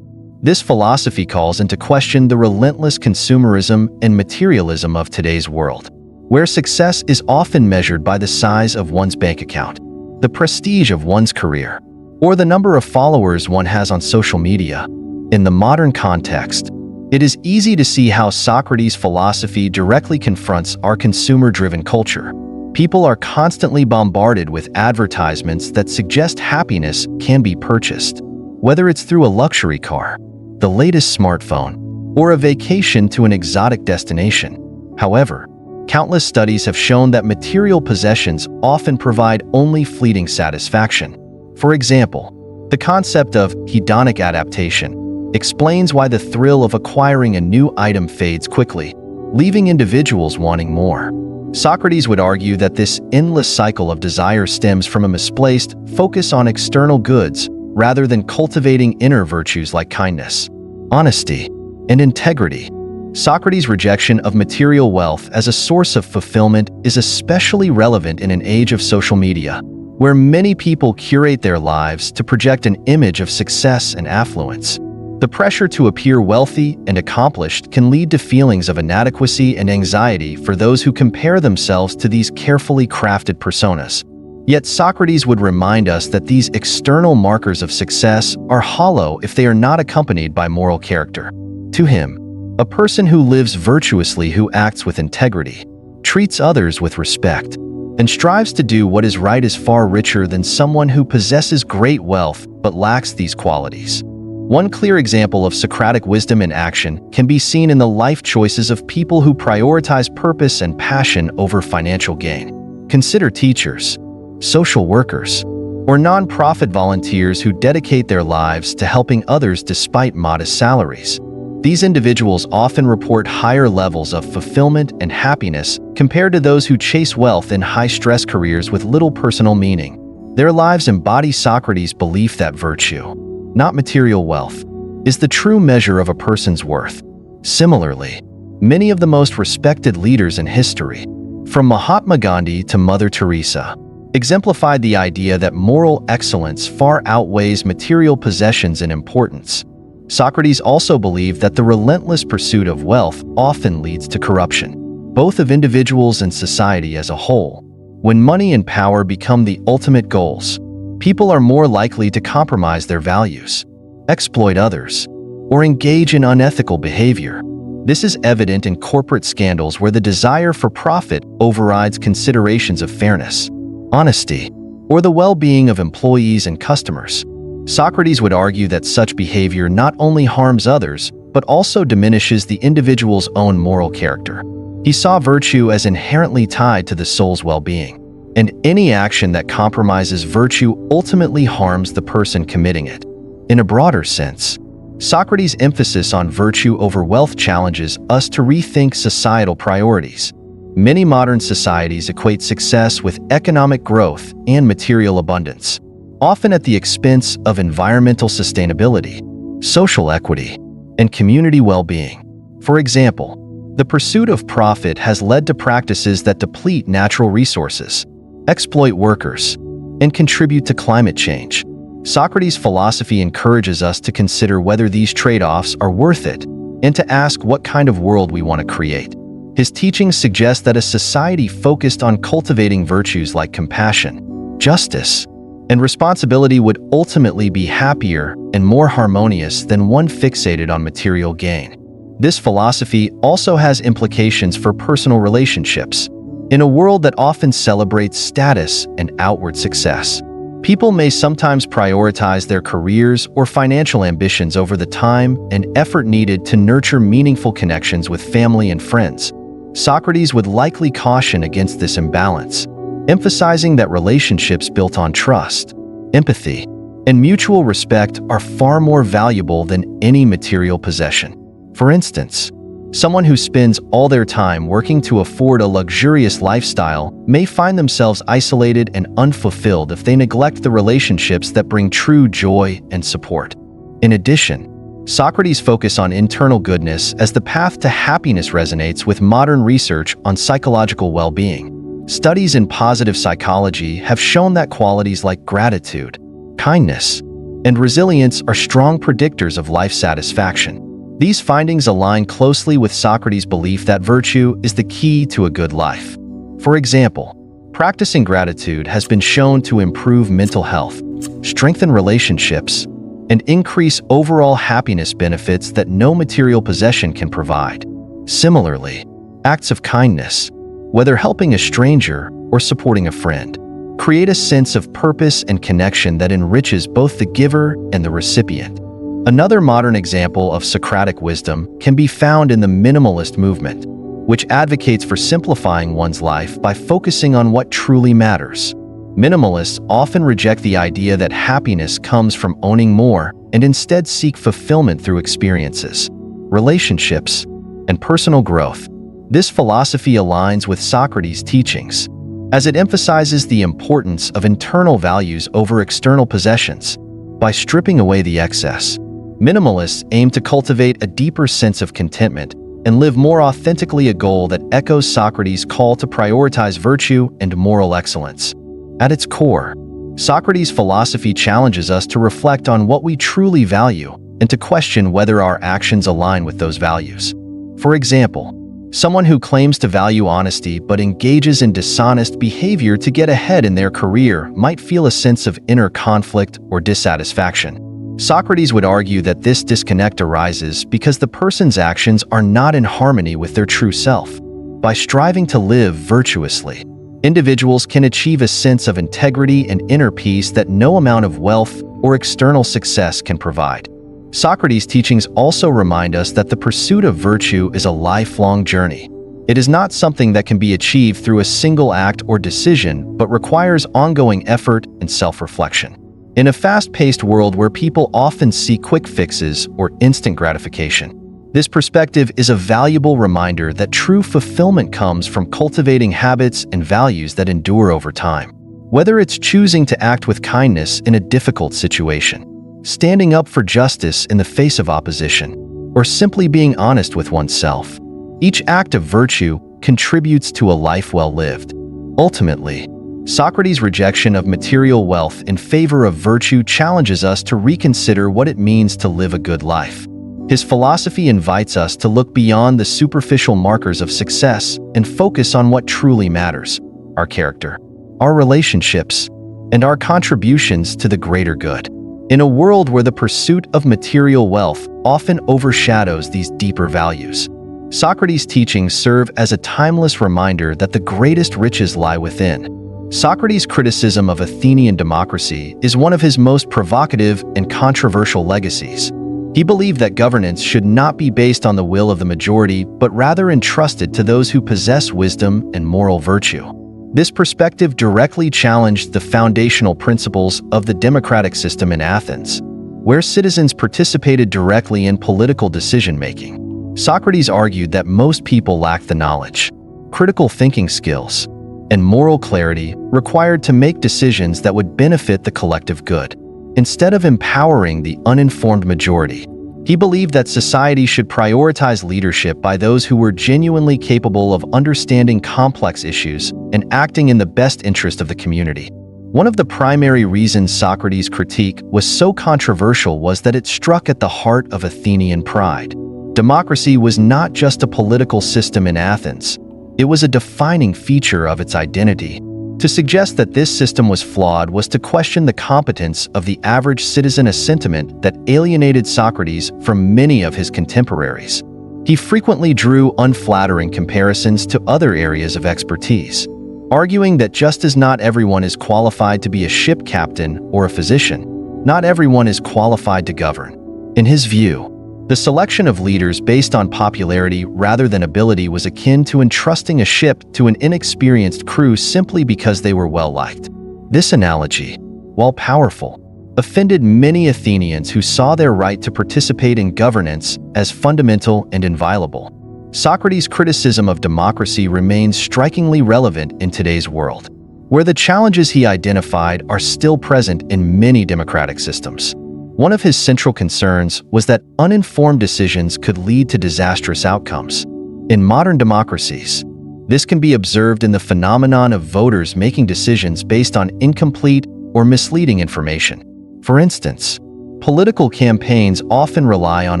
This philosophy calls into question the relentless consumerism and materialism of today's world, where success is often measured by the size of one's bank account, the prestige of one's career, or the number of followers one has on social media. In the modern context, it is easy to see how Socrates' philosophy directly confronts our consumer-driven culture. People are constantly bombarded with advertisements that suggest happiness can be purchased, whether it's through a luxury car, the latest smartphone, or a vacation to an exotic destination. However, countless studies have shown that material possessions often provide only fleeting satisfaction. For example, the concept of hedonic adaptation explains why the thrill of acquiring a new item fades quickly, leaving individuals wanting more. Socrates would argue that this endless cycle of desire stems from a misplaced focus on external goods rather than cultivating inner virtues like kindness, honesty, and integrity. Socrates' rejection of material wealth as a source of fulfillment is especially relevant in an age of social media, where many people curate their lives to project an image of success and affluence. The pressure to appear wealthy and accomplished can lead to feelings of inadequacy and anxiety for those who compare themselves to these carefully crafted personas. Yet Socrates would remind us that these external markers of success are hollow if they are not accompanied by moral character. To him, a person who lives virtuously, who acts with integrity, treats others with respect, and strives to do what is right is far richer than someone who possesses great wealth but lacks these qualities. One clear example of Socratic wisdom in action can be seen in the life choices of people who prioritize purpose and passion over financial gain. Consider teachers, social workers, or non-profit volunteers who dedicate their lives to helping others despite modest salaries. These individuals often report higher levels of fulfillment and happiness compared to those who chase wealth in high-stress careers with little personal meaning. Their lives embody Socrates' belief that virtue, not material wealth, is the true measure of a person's worth. Similarly, many of the most respected leaders in history, from Mahatma Gandhi to Mother Teresa, exemplified the idea that moral excellence far outweighs material possessions in importance. Socrates also believed that the relentless pursuit of wealth often leads to corruption, both of individuals and society as a whole. When money and power become the ultimate goals, people are more likely to compromise their values, exploit others, or engage in unethical behavior. This is evident in corporate scandals where the desire for profit overrides considerations of fairness, honesty, or the well-being of employees and customers. Socrates would argue that such behavior not only harms others, but also diminishes the individual's own moral character. He saw virtue as inherently tied to the soul's well-being, and any action that compromises virtue ultimately harms the person committing it. In a broader sense, Socrates' emphasis on virtue over wealth challenges us to rethink societal priorities. Many modern societies equate success with economic growth and material abundance, often at the expense of environmental sustainability, social equity, and community well-being. For example, the pursuit of profit has led to practices that deplete natural resources, exploit workers, and contribute to climate change. Socrates' philosophy encourages us to consider whether these trade-offs are worth it and to ask what kind of world we want to create. His teachings suggest that a society focused on cultivating virtues like compassion, justice, and responsibility would ultimately be happier and more harmonious than one fixated on material gain. This philosophy also has implications for personal relationships. In a world that often celebrates status and outward success, people may sometimes prioritize their careers or financial ambitions over the time and effort needed to nurture meaningful connections with family and friends. Socrates would likely caution against this imbalance, emphasizing that relationships built on trust, empathy, and mutual respect are far more valuable than any material possession. For instance, someone who spends all their time working to afford a luxurious lifestyle may find themselves isolated and unfulfilled if they neglect the relationships that bring true joy and support. In addition, Socrates' focus on internal goodness as the path to happiness resonates with modern research on psychological well-being. Studies in positive psychology have shown that qualities like gratitude, kindness, and resilience are strong predictors of life satisfaction. These findings align closely with Socrates' belief that virtue is the key to a good life. For example, practicing gratitude has been shown to improve mental health, strengthen relationships, and increase overall happiness, benefits that no material possession can provide. Similarly, acts of kindness, whether helping a stranger or supporting a friend, create a sense of purpose and connection that enriches both the giver and the recipient. Another modern example of Socratic wisdom can be found in the minimalist movement, which advocates for simplifying one's life by focusing on what truly matters. Minimalists often reject the idea that happiness comes from owning more and instead seek fulfillment through experiences, relationships, and personal growth. This philosophy aligns with Socrates' teachings, as it emphasizes the importance of internal values over external possessions. by stripping away the excess. Minimalists aim to cultivate a deeper sense of contentment and live more authentically, a goal that echoes Socrates' call to prioritize virtue and moral excellence. At its core, Socrates' philosophy challenges us to reflect on what we truly value and to question whether our actions align with those values. For example, someone who claims to value honesty but engages in dishonest behavior to get ahead in their career might feel a sense of inner conflict or dissatisfaction. Socrates would argue that this disconnect arises because the person's actions are not in harmony with their true self. By striving to live virtuously, individuals can achieve a sense of integrity and inner peace that no amount of wealth or external success can provide. Socrates' teachings also remind us that the pursuit of virtue is a lifelong journey. It is not something that can be achieved through a single act or decision, but requires ongoing effort and self-reflection. In a fast-paced world where people often seek quick fixes or instant gratification, this perspective is a valuable reminder that true fulfillment comes from cultivating habits and values that endure over time. Whether it's choosing to act with kindness in a difficult situation, standing up for justice in the face of opposition, or simply being honest with oneself, each act of virtue contributes to a life well lived. Ultimately, Socrates' rejection of material wealth in favor of virtue challenges us to reconsider what it means to live a good life. His philosophy invites us to look beyond the superficial markers of success and focus on what truly matters: our character, our relationships, and our contributions to the greater good. In a world where the pursuit of material wealth often overshadows these deeper values, Socrates' teachings serve as a timeless reminder that the greatest riches lie within. Socrates' criticism of Athenian democracy is one of his most provocative and controversial legacies. He believed that governance should not be based on the will of the majority, but rather entrusted to those who possess wisdom and moral virtue. This perspective directly challenged the foundational principles of the democratic system in Athens, where citizens participated directly in political decision-making. Socrates argued that most people lacked the knowledge, critical thinking skills, and moral clarity required to make decisions that would benefit the collective good. Instead of empowering the uninformed majority, he believed that society should prioritize leadership by those who were genuinely capable of understanding complex issues and acting in the best interest of the community. One of the primary reasons Socrates' critique was so controversial was that it struck at the heart of Athenian pride. Democracy was not just a political system in Athens. It was a defining feature of its identity. To suggest that this system was flawed was to question the competence of the average citizen, a sentiment that alienated Socrates from many of his contemporaries. He frequently drew unflattering comparisons to other areas of expertise, arguing that just as not everyone is qualified to be a ship captain or a physician, not everyone is qualified to govern. In his view, the selection of leaders based on popularity rather than ability was akin to entrusting a ship to an inexperienced crew simply because they were well-liked. This analogy, while powerful, offended many Athenians who saw their right to participate in governance as fundamental and inviolable. Socrates' criticism of democracy remains strikingly relevant in today's world, where the challenges he identified are still present in many democratic systems. One of his central concerns was that uninformed decisions could lead to disastrous outcomes. In modern democracies, this can be observed in the phenomenon of voters making decisions based on incomplete or misleading information. For instance, political campaigns often rely on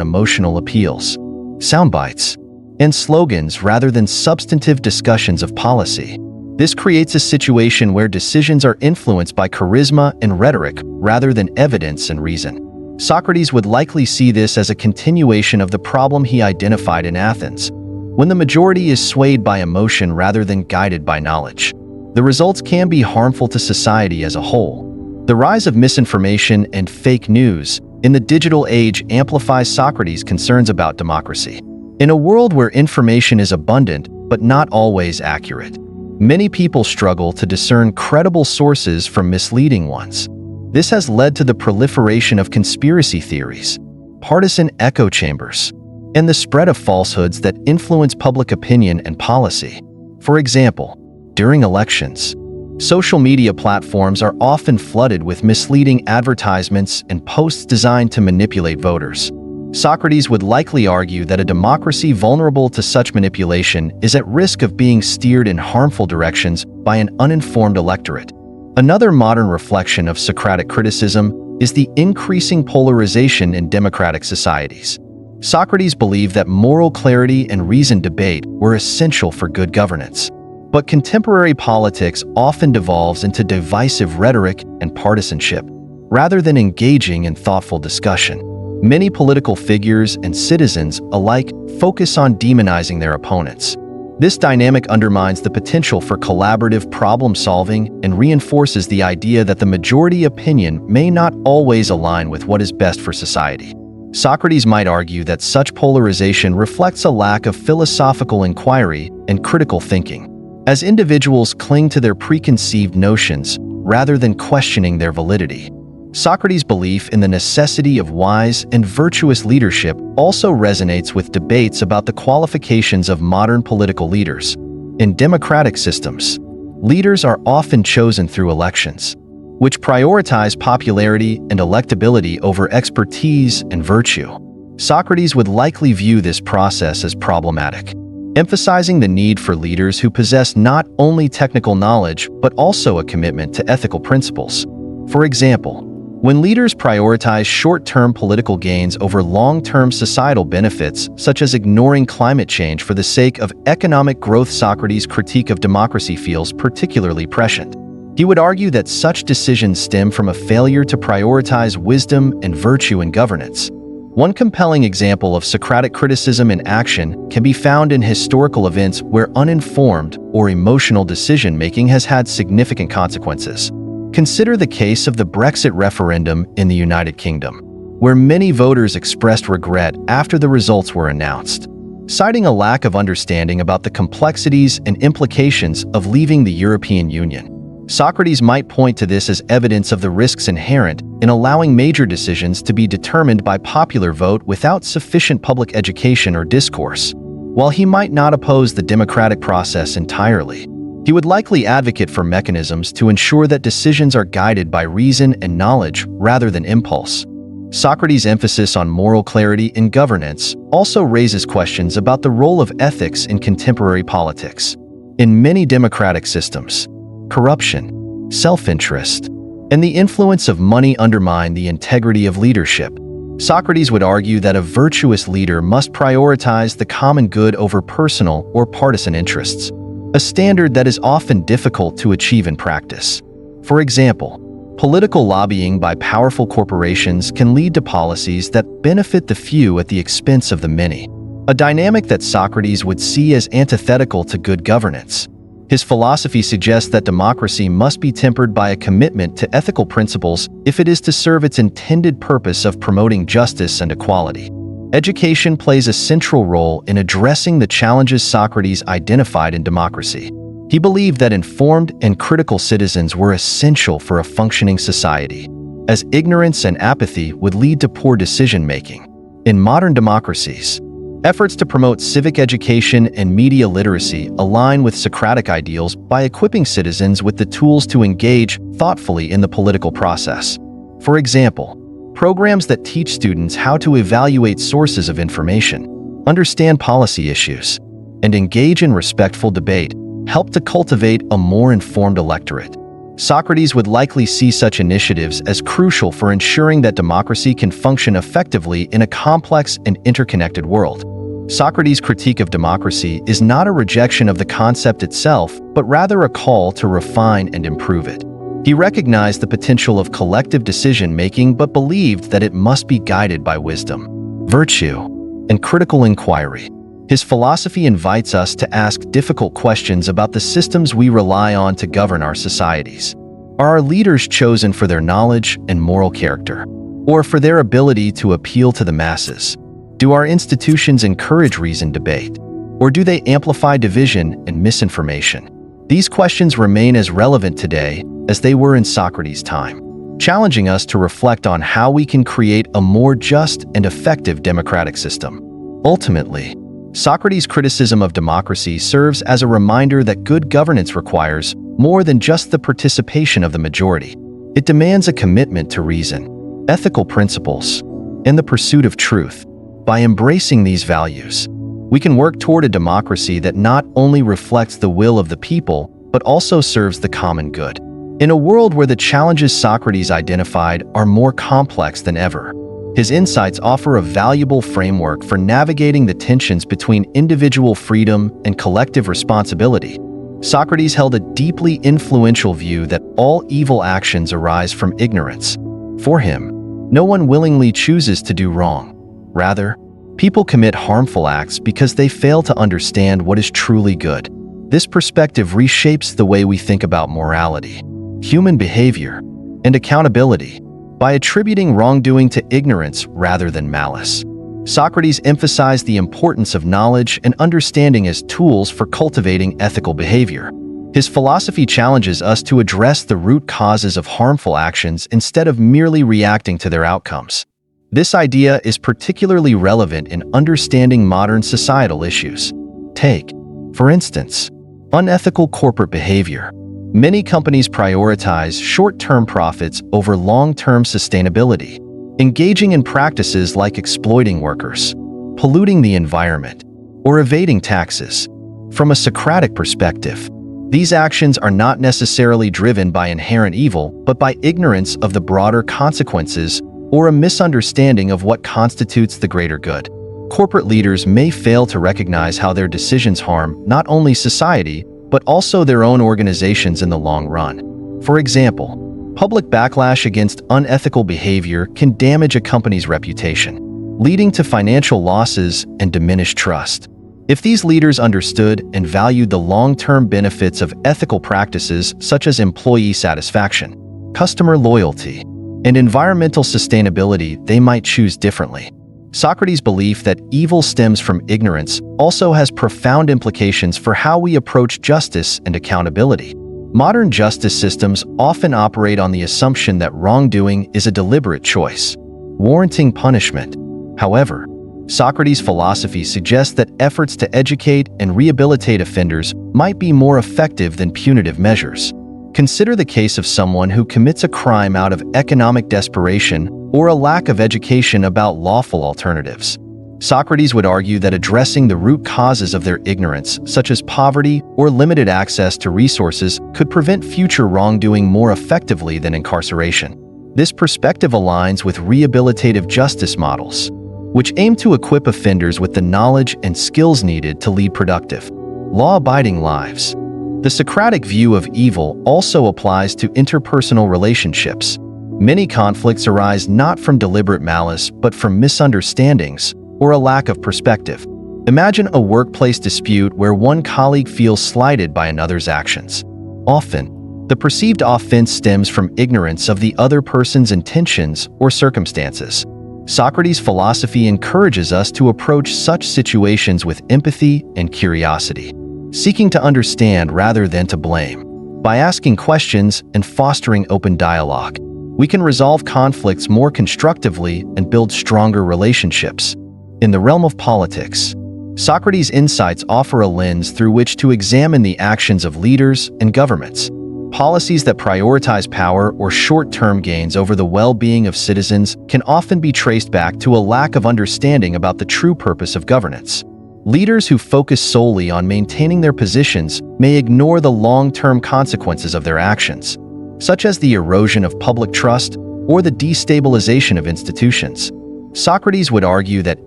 emotional appeals, soundbites, and slogans rather than substantive discussions of policy. This creates a situation where decisions are influenced by charisma and rhetoric rather than evidence and reason. Socrates would likely see this as a continuation of the problem he identified in Athens. When the majority is swayed by emotion rather than guided by knowledge, the results can be harmful to society as a whole. The rise of misinformation and fake news in the digital age amplifies Socrates' concerns about democracy. In a world where information is abundant but not always accurate, many people struggle to discern credible sources from misleading ones. This has led to the proliferation of conspiracy theories, partisan echo chambers, and the spread of falsehoods that influence public opinion and policy. For example, during elections, Social media platforms are often flooded with misleading advertisements and posts designed to manipulate voters. Socrates would likely argue that a democracy vulnerable to such manipulation is at risk of being steered in harmful directions by an uninformed electorate. Another modern reflection of Socratic criticism is the increasing polarization in democratic societies. Socrates believed that moral clarity and reasoned debate were essential for good governance. But contemporary politics often devolves into divisive rhetoric and partisanship, rather than engaging in thoughtful discussion. Many political figures and citizens alike focus on demonizing their opponents. This dynamic undermines the potential for collaborative problem-solving and reinforces the idea that the majority opinion may not always align with what is best for society. Socrates might argue that such polarization reflects a lack of philosophical inquiry and critical thinking, as individuals cling to their preconceived notions rather than questioning their validity. Socrates' belief in the necessity of wise and virtuous leadership also resonates with debates about the qualifications of modern political leaders. In democratic systems, leaders are often chosen through elections, which prioritize popularity and electability over expertise and virtue. Socrates would likely view this process as problematic, emphasizing the need for leaders who possess not only technical knowledge but also a commitment to ethical principles. For example, when leaders prioritize short-term political gains over long-term societal benefits, such as ignoring climate change for the sake of economic growth, Socrates' critique of democracy feels particularly prescient. He would argue that such decisions stem from a failure to prioritize wisdom and virtue in governance. One compelling example of Socratic criticism in action can be found in historical events where uninformed or emotional decision-making has had significant consequences. Consider the case of the Brexit referendum in the United Kingdom, where many voters expressed regret after the results were announced, citing a lack of understanding about the complexities and implications of leaving the European Union. Socrates might point to this as evidence of the risks inherent in allowing major decisions to be determined by popular vote without sufficient public education or discourse. While he might not oppose the democratic process entirely, he would likely advocate for mechanisms to ensure that decisions are guided by reason and knowledge rather than impulse. Socrates' emphasis on moral clarity in governance also raises questions about the role of ethics in contemporary politics. In many democratic systems, corruption, self-interest, and the influence of money undermine the integrity of leadership. Socrates would argue that a virtuous leader must prioritize the common good over personal or partisan interests, a standard that is often difficult to achieve in practice. For example, political lobbying by powerful corporations can lead to policies that benefit the few at the expense of the many, a dynamic that Socrates would see as antithetical to good governance. His philosophy suggests that democracy must be tempered by a commitment to ethical principles if it is to serve its intended purpose of promoting justice and equality. Education plays a central role in addressing the challenges Socrates identified in democracy. He believed that informed and critical citizens were essential for a functioning society, as ignorance and apathy would lead to poor decision-making. In modern democracies, efforts to promote civic education and media literacy align with Socratic ideals by equipping citizens with the tools to engage thoughtfully in the political process. For example, programs that teach students how to evaluate sources of information, understand policy issues, and engage in respectful debate help to cultivate a more informed electorate. Socrates would likely see such initiatives as crucial for ensuring that democracy can function effectively in a complex and interconnected world. Socrates' critique of democracy is not a rejection of the concept itself, but rather a call to refine and improve it. He recognized the potential of collective decision-making but believed that it must be guided by wisdom, virtue, and critical inquiry. His philosophy invites us to ask difficult questions about the systems we rely on to govern our societies. Are our leaders chosen for their knowledge and moral character, or for their ability to appeal to the masses? Do our institutions encourage reasoned debate, or do they amplify division and misinformation? These questions remain as relevant today as they were in Socrates' time, challenging us to reflect on how we can create a more just and effective democratic system. Ultimately, Socrates' criticism of democracy serves as a reminder that good governance requires more than just the participation of the majority. It demands a commitment to reason, ethical principles, and the pursuit of truth. By embracing these values, we can work toward a democracy that not only reflects the will of the people, but also serves the common good. In a world where the challenges Socrates identified are more complex than ever, his insights offer a valuable framework for navigating the tensions between individual freedom and collective responsibility. Socrates held a deeply influential view that all evil actions arise from ignorance. For him, no one willingly chooses to do wrong. Rather, people commit harmful acts because they fail to understand what is truly good. This perspective reshapes the way we think about morality, human behavior, and accountability. By attributing wrongdoing to ignorance rather than malice, Socrates emphasized the importance of knowledge and understanding as tools for cultivating ethical behavior. His philosophy challenges us to address the root causes of harmful actions instead of merely reacting to their outcomes. This idea is particularly relevant in understanding modern societal issues. Take, for instance, unethical corporate behavior. Many companies prioritize short-term profits over long-term sustainability, engaging in practices like exploiting workers, polluting the environment, or evading taxes. From a Socratic perspective, these actions are not necessarily driven by inherent evil, but by ignorance of the broader consequences or a misunderstanding of what constitutes the greater good. Corporate leaders may fail to recognize how their decisions harm not only society, but also their own organizations in the long run. For example, public backlash against unethical behavior can damage a company's reputation, leading to financial losses and diminished trust. If these leaders understood and valued the long-term benefits of ethical practices such as employee satisfaction, customer loyalty, and environmental sustainability, they might choose differently. Socrates' belief that evil stems from ignorance also has profound implications for how we approach justice and accountability. Modern justice systems often operate on the assumption that wrongdoing is a deliberate choice, warranting punishment. However, Socrates' philosophy suggests that efforts to educate and rehabilitate offenders might be more effective than punitive measures. Consider the case of someone who commits a crime out of economic desperation or a lack of education about lawful alternatives. Socrates would argue that addressing the root causes of their ignorance, such as poverty or limited access to resources, could prevent future wrongdoing more effectively than incarceration. This perspective aligns with rehabilitative justice models, which aim to equip offenders with the knowledge and skills needed to lead productive, law-abiding lives. The Socratic view of evil also applies to interpersonal relationships. Many conflicts arise not from deliberate malice, but from misunderstandings or a lack of perspective. Imagine a workplace dispute where one colleague feels slighted by another's actions. Often, the perceived offense stems from ignorance of the other person's intentions or circumstances. Socrates' philosophy encourages us to approach such situations with empathy and curiosity, seeking to understand rather than to blame. By asking questions and fostering open dialogue, we can resolve conflicts more constructively and build stronger relationships. In the realm of politics, Socrates' insights offer a lens through which to examine the actions of leaders and governments. Policies that prioritize power or short-term gains over the well-being of citizens can often be traced back to a lack of understanding about the true purpose of governance. Leaders who focus solely on maintaining their positions may ignore the long-term consequences of their actions, such as the erosion of public trust or the destabilization of institutions. Socrates would argue that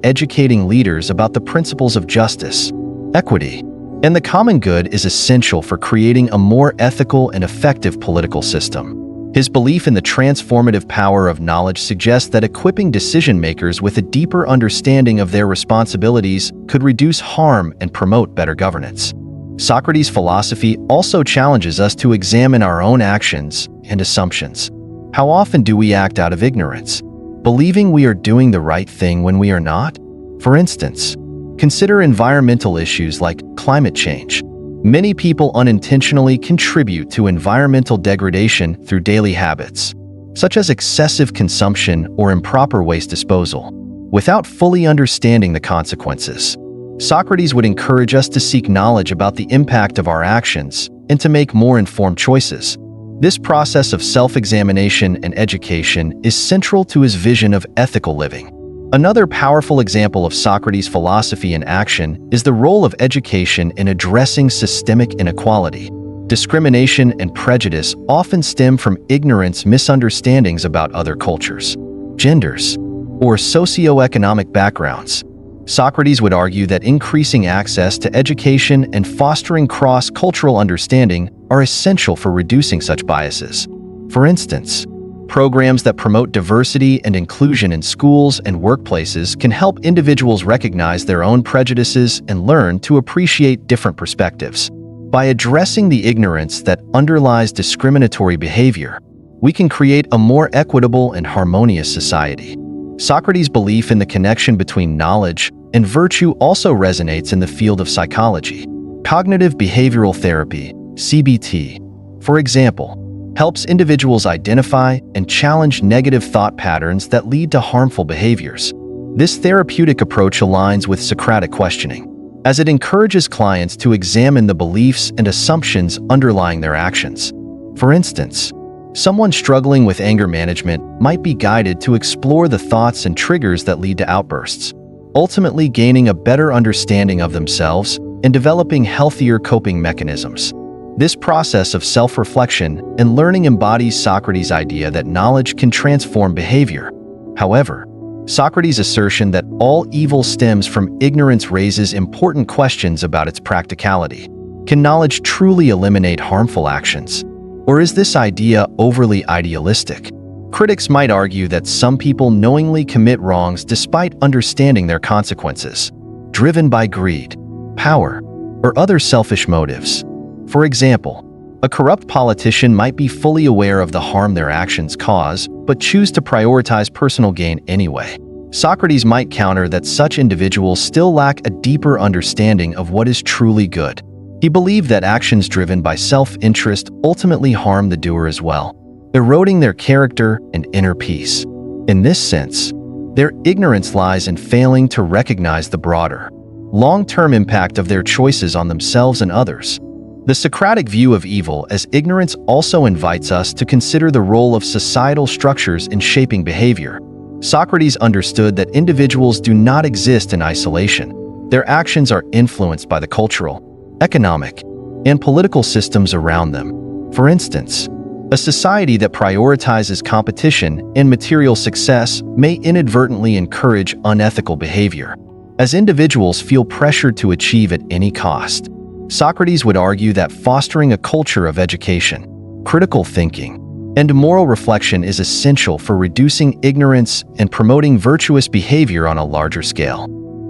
educating leaders about the principles of justice, equity, and the common good is essential for creating a more ethical and effective political system. His belief in the transformative power of knowledge suggests that equipping decision-makers with a deeper understanding of their responsibilities could reduce harm and promote better governance. Socrates' philosophy also challenges us to examine our own actions and assumptions. How often do we act out of ignorance, believing we are doing the right thing when we are not? For instance, consider environmental issues like climate change. Many people unintentionally contribute to environmental degradation through daily habits, such as excessive consumption or improper waste disposal, without fully understanding the consequences. Socrates would encourage us to seek knowledge about the impact of our actions and to make more informed choices. This process of self-examination and education is central to his vision of ethical living. Another powerful example of Socrates' philosophy in action is the role of education in addressing systemic inequality. Discrimination and prejudice often stem from ignorance, misunderstandings about other cultures, genders, or socioeconomic backgrounds. Socrates would argue that increasing access to education and fostering cross-cultural understanding are essential for reducing such biases. For instance, programs that promote diversity and inclusion in schools and workplaces can help individuals recognize their own prejudices and learn to appreciate different perspectives. By addressing the ignorance that underlies discriminatory behavior, we can create a more equitable and harmonious society. Socrates' belief in the connection between knowledge and virtue also resonates in the field of psychology. Cognitive behavioral therapy, CBT, for example, helps individuals identify and challenge negative thought patterns that lead to harmful behaviors. This therapeutic approach aligns with Socratic questioning, as it encourages clients to examine the beliefs and assumptions underlying their actions. For instance, someone struggling with anger management might be guided to explore the thoughts and triggers that lead to outbursts, ultimately gaining a better understanding of themselves and developing healthier coping mechanisms. This process of self-reflection and learning embodies Socrates' idea that knowledge can transform behavior. However, Socrates' assertion that all evil stems from ignorance raises important questions about its practicality. Can knowledge truly eliminate harmful actions? Or is this idea overly idealistic? Critics might argue that some people knowingly commit wrongs despite understanding their consequences, driven by greed, power, or other selfish motives. For example, a corrupt politician might be fully aware of the harm their actions cause, but choose to prioritize personal gain anyway. Socrates might counter that such individuals still lack a deeper understanding of what is truly good. He believed that actions driven by self-interest ultimately harm the doer as well, eroding their character and inner peace. In this sense, their ignorance lies in failing to recognize the broader, long-term impact of their choices on themselves and others. The Socratic view of evil as ignorance also invites us to consider the role of societal structures in shaping behavior. Socrates understood that individuals do not exist in isolation. Their actions are influenced by the cultural, economic, and political systems around them. For instance, a society that prioritizes competition and material success may inadvertently encourage unethical behavior, as individuals feel pressured to achieve at any cost. Socrates would argue that fostering a culture of education, critical thinking, and moral reflection is essential for reducing ignorance and promoting virtuous behavior on a larger scale.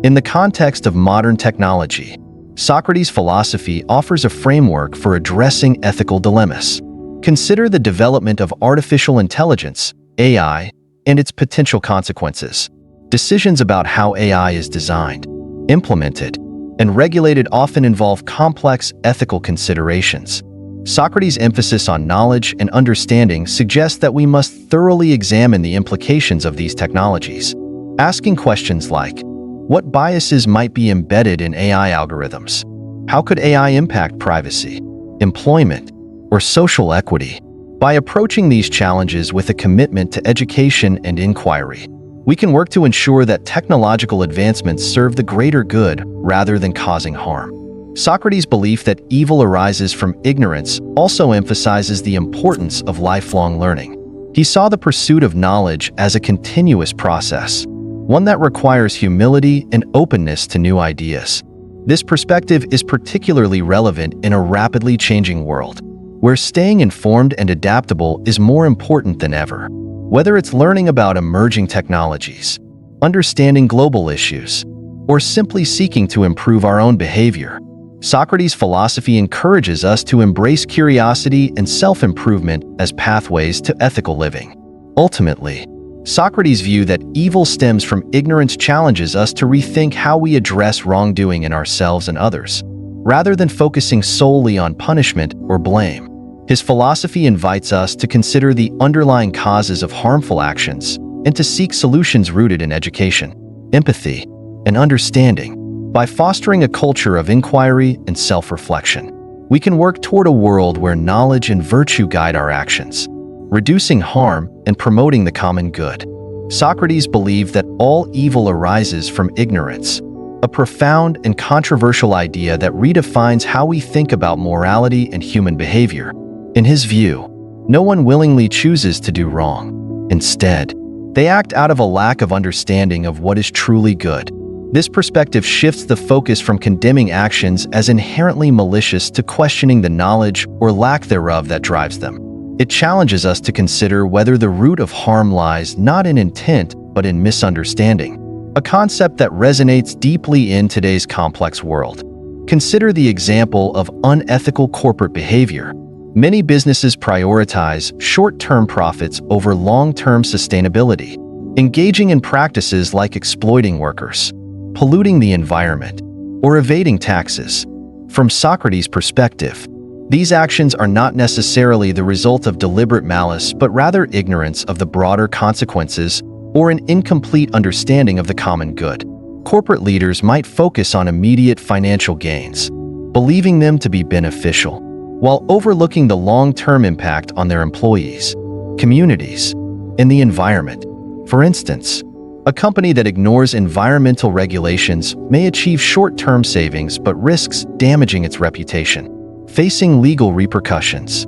In the context of modern technology, Socrates' philosophy offers a framework for addressing ethical dilemmas. Consider the development of artificial intelligence, AI, and its potential consequences. Decisions about how AI is designed, implemented, and regulated often involve complex ethical considerations. Socrates' emphasis on knowledge and understanding suggests that we must thoroughly examine the implications of these technologies, asking questions like, what biases might be embedded in AI algorithms? How could AI impact privacy, employment, or social equity? By approaching these challenges with a commitment to education and inquiry, we can work to ensure that technological advancements serve the greater good rather than causing harm. Socrates' belief that evil arises from ignorance also emphasizes the importance of lifelong learning. He saw the pursuit of knowledge as a continuous process, one that requires humility and openness to new ideas. This perspective is particularly relevant in a rapidly changing world, where staying informed and adaptable is more important than ever. Whether it's learning about emerging technologies, understanding global issues, or simply seeking to improve our own behavior, Socrates' philosophy encourages us to embrace curiosity and self-improvement as pathways to ethical living. Ultimately, Socrates' view that evil stems from ignorance challenges us to rethink how we address wrongdoing in ourselves and others, rather than focusing solely on punishment or blame. His philosophy invites us to consider the underlying causes of harmful actions and to seek solutions rooted in education, empathy, and understanding. By fostering a culture of inquiry and self-reflection, we can work toward a world where knowledge and virtue guide our actions, reducing harm and promoting the common good. Socrates believed that all evil arises from ignorance, a profound and controversial idea that redefines how we think about morality and human behavior. In his view, no one willingly chooses to do wrong. Instead, they act out of a lack of understanding of what is truly good. This perspective shifts the focus from condemning actions as inherently malicious to questioning the knowledge or lack thereof that drives them. It challenges us to consider whether the root of harm lies not in intent but in misunderstanding, a concept that resonates deeply in today's complex world. Consider the example of unethical corporate behavior. Many businesses prioritize short-term profits over long-term sustainability, engaging in practices like exploiting workers, polluting the environment, or evading taxes. From Socrates' perspective, these actions are not necessarily the result of deliberate malice, but rather ignorance of the broader consequences or an incomplete understanding of the common good. Corporate leaders might focus on immediate financial gains, believing them to be beneficial, while overlooking the long-term impact on their employees, communities, and the environment. For instance, a company that ignores environmental regulations may achieve short-term savings but risks damaging its reputation, facing legal repercussions,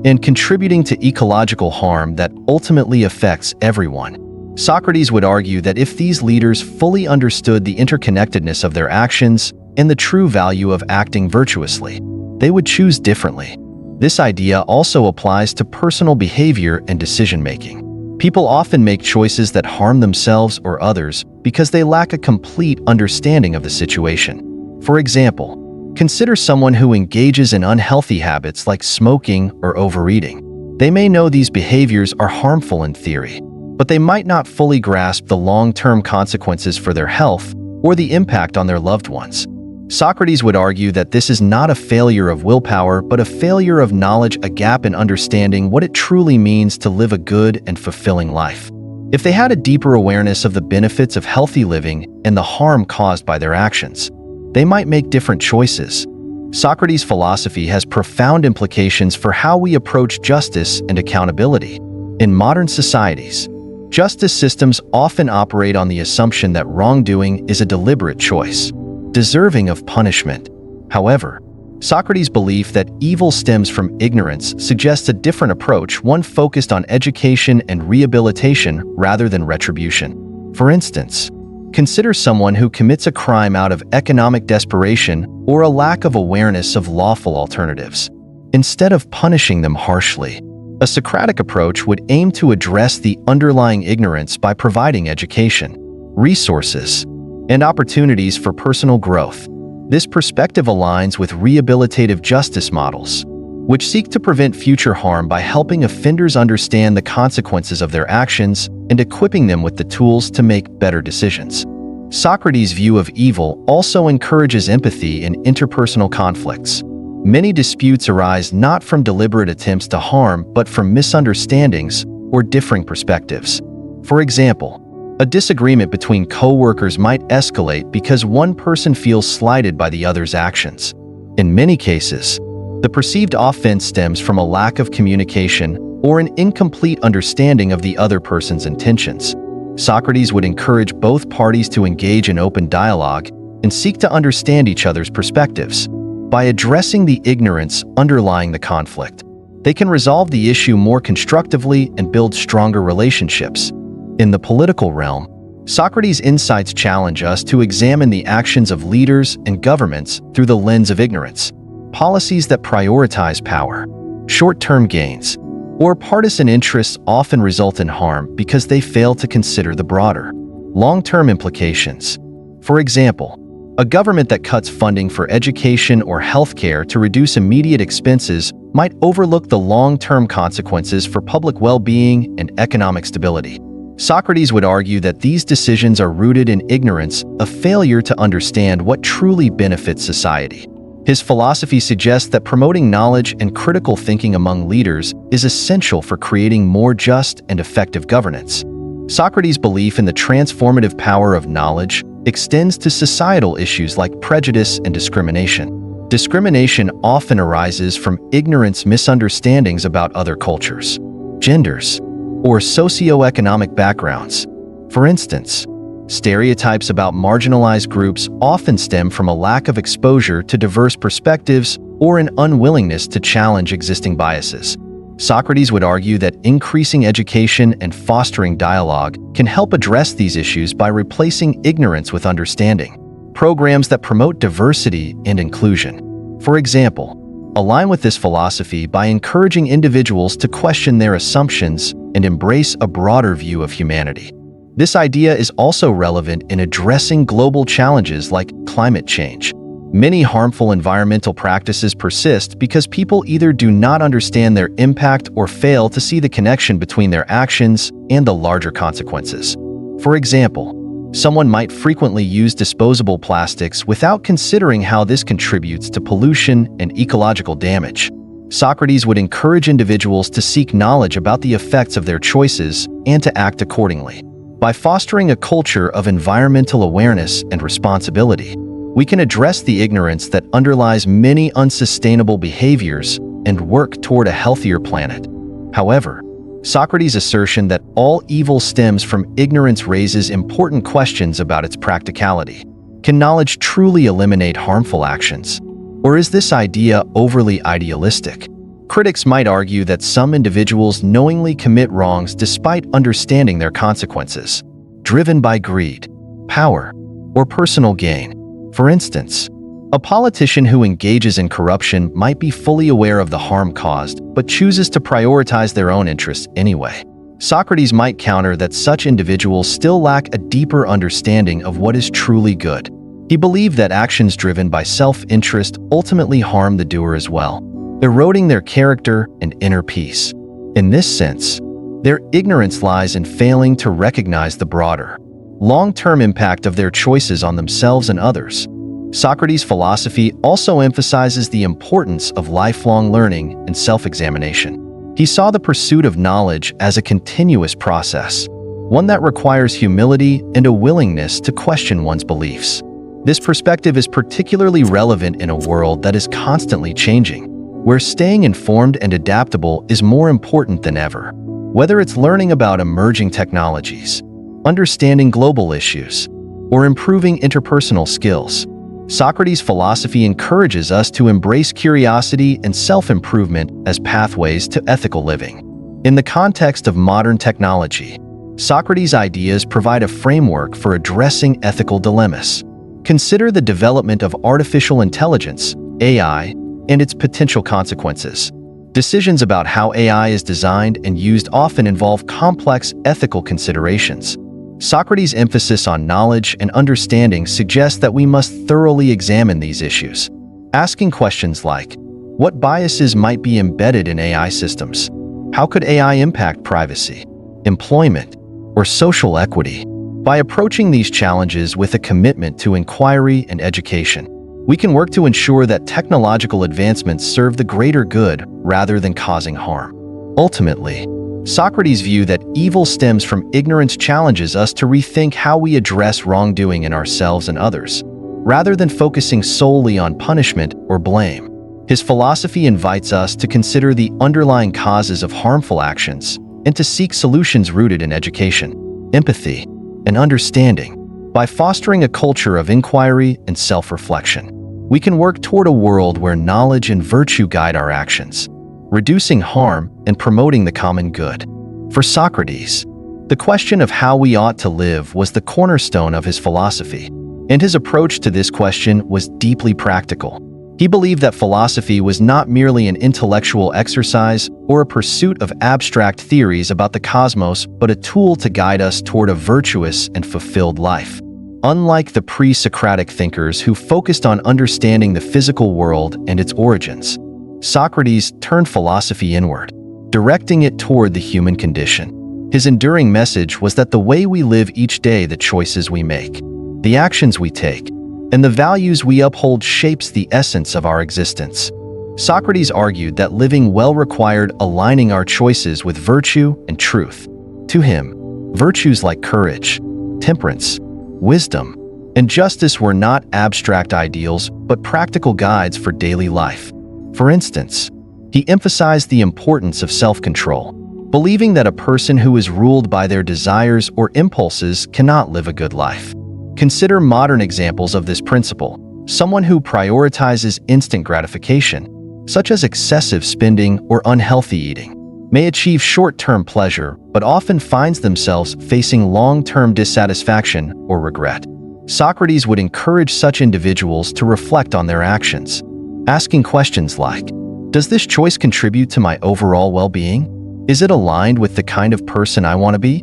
and contributing to ecological harm that ultimately affects everyone. Socrates would argue that if these leaders fully understood the interconnectedness of their actions and the true value of acting virtuously, they would choose differently. This idea also applies to personal behavior and decision-making. People often make choices that harm themselves or others because they lack a complete understanding of the situation. For example, consider someone who engages in unhealthy habits like smoking or overeating. They may know these behaviors are harmful in theory, but they might not fully grasp the long-term consequences for their health or the impact on their loved ones. Socrates would argue that this is not a failure of willpower, but a failure of knowledge, a gap in understanding what it truly means to live a good and fulfilling life. If they had a deeper awareness of the benefits of healthy living and the harm caused by their actions, they might make different choices. Socrates' philosophy has profound implications for how we approach justice and accountability. In modern societies, justice systems often operate on the assumption that wrongdoing is a deliberate choice, deserving of punishment. However, Socrates' belief that evil stems from ignorance suggests a different approach, one focused on education and rehabilitation rather than retribution. For instance, consider someone who commits a crime out of economic desperation or a lack of awareness of lawful alternatives. Instead of punishing them harshly, a Socratic approach would aim to address the underlying ignorance by providing education, resources, and opportunities for personal growth. This perspective aligns with rehabilitative justice models, which seek to prevent future harm by helping offenders understand the consequences of their actions and equipping them with the tools to make better decisions. Socrates' view of evil also encourages empathy in interpersonal conflicts. Many disputes arise not from deliberate attempts to harm, but from misunderstandings or differing perspectives. For example, a disagreement between co-workers might escalate because one person feels slighted by the other's actions. In many cases, the perceived offense stems from a lack of communication or an incomplete understanding of the other person's intentions. Socrates would encourage both parties to engage in open dialogue and seek to understand each other's perspectives. By addressing the ignorance underlying the conflict, they can resolve the issue more constructively and build stronger relationships. In the political realm, Socrates' insights challenge us to examine the actions of leaders and governments through the lens of ignorance. Policies that prioritize power, short-term gains, or partisan interests often result in harm because they fail to consider the broader, long-term implications. For example, a government that cuts funding for education or healthcare to reduce immediate expenses might overlook the long-term consequences for public well-being and economic stability. Socrates would argue that these decisions are rooted in ignorance, a failure to understand what truly benefits society. His philosophy suggests that promoting knowledge and critical thinking among leaders is essential for creating more just and effective governance. Socrates' belief in the transformative power of knowledge extends to societal issues like prejudice and discrimination. Discrimination often arises from ignorance, misunderstandings about other cultures, genders, or socioeconomic backgrounds. For instance, stereotypes about marginalized groups often stem from a lack of exposure to diverse perspectives or an unwillingness to challenge existing biases. Socrates would argue that increasing education and fostering dialogue can help address these issues by replacing ignorance with understanding. Programs that promote diversity and inclusion, for example, align with this philosophy by encouraging individuals to question their assumptions and embrace a broader view of humanity. This idea is also relevant in addressing global challenges like climate change. Many harmful environmental practices persist because people either do not understand their impact or fail to see the connection between their actions and the larger consequences. For example, someone might frequently use disposable plastics without considering how this contributes to pollution and ecological damage. Socrates would encourage individuals to seek knowledge about the effects of their choices and to act accordingly. By fostering a culture of environmental awareness and responsibility, we can address the ignorance that underlies many unsustainable behaviors and work toward a healthier planet. However, Socrates' assertion that all evil stems from ignorance raises important questions about its practicality. Can knowledge truly eliminate harmful actions? Or is this idea overly idealistic? Critics might argue that some individuals knowingly commit wrongs despite understanding their consequences, driven by greed, power, or personal gain. For instance, a politician who engages in corruption might be fully aware of the harm caused, but chooses to prioritize their own interests anyway. Socrates might counter that such individuals still lack a deeper understanding of what is truly good. He believed that actions driven by self-interest ultimately harm the doer as well, eroding their character and inner peace. In this sense, their ignorance lies in failing to recognize the broader, long-term impact of their choices on themselves and others. Socrates' philosophy also emphasizes the importance of lifelong learning and self-examination. He saw the pursuit of knowledge as a continuous process, one that requires humility and a willingness to question one's beliefs. This perspective is particularly relevant in a world that is constantly changing, where staying informed and adaptable is more important than ever. Whether it's learning about emerging technologies, understanding global issues, or improving interpersonal skills, Socrates' philosophy encourages us to embrace curiosity and self-improvement as pathways to ethical living. In the context of modern technology, Socrates' ideas provide a framework for addressing ethical dilemmas. Consider the development of artificial intelligence, AI, and its potential consequences. Decisions about how AI is designed and used often involve complex ethical considerations. Socrates' emphasis on knowledge and understanding suggests that we must thoroughly examine these issues, asking questions like, what biases might be embedded in AI systems? How could AI impact privacy, employment, or social equity? By approaching these challenges with a commitment to inquiry and education, we can work to ensure that technological advancements serve the greater good rather than causing harm. Ultimately, Socrates' view that evil stems from ignorance challenges us to rethink how we address wrongdoing in ourselves and others, rather than focusing solely on punishment or blame. His philosophy invites us to consider the underlying causes of harmful actions and to seek solutions rooted in education, empathy, and understanding. By fostering a culture of inquiry and self-reflection, we can work toward a world where knowledge and virtue guide our actions, reducing harm and promoting the common good. For Socrates, the question of how we ought to live was the cornerstone of his philosophy, and his approach to this question was deeply practical. He believed that philosophy was not merely an intellectual exercise or a pursuit of abstract theories about the cosmos, but a tool to guide us toward a virtuous and fulfilled life. Unlike the pre-Socratic thinkers who focused on understanding the physical world and its origins, Socrates turned philosophy inward, directing it toward the human condition. His enduring message was that the way we live each day, the choices we make, the actions we take, and the values we uphold shapes the essence of our existence. Socrates argued that living well required aligning our choices with virtue and truth. To him, virtues like courage, temperance, wisdom, and justice were not abstract ideals but practical guides for daily life. For instance, he emphasized the importance of self-control, believing that a person who is ruled by their desires or impulses cannot live a good life. Consider modern examples of this principle. Someone who prioritizes instant gratification, such as excessive spending or unhealthy eating, may achieve short-term pleasure but often finds themselves facing long-term dissatisfaction or regret. Socrates would encourage such individuals to reflect on their actions, asking questions like, "Does this choice contribute to my overall well-being? Is it aligned with the kind of person I want to be?"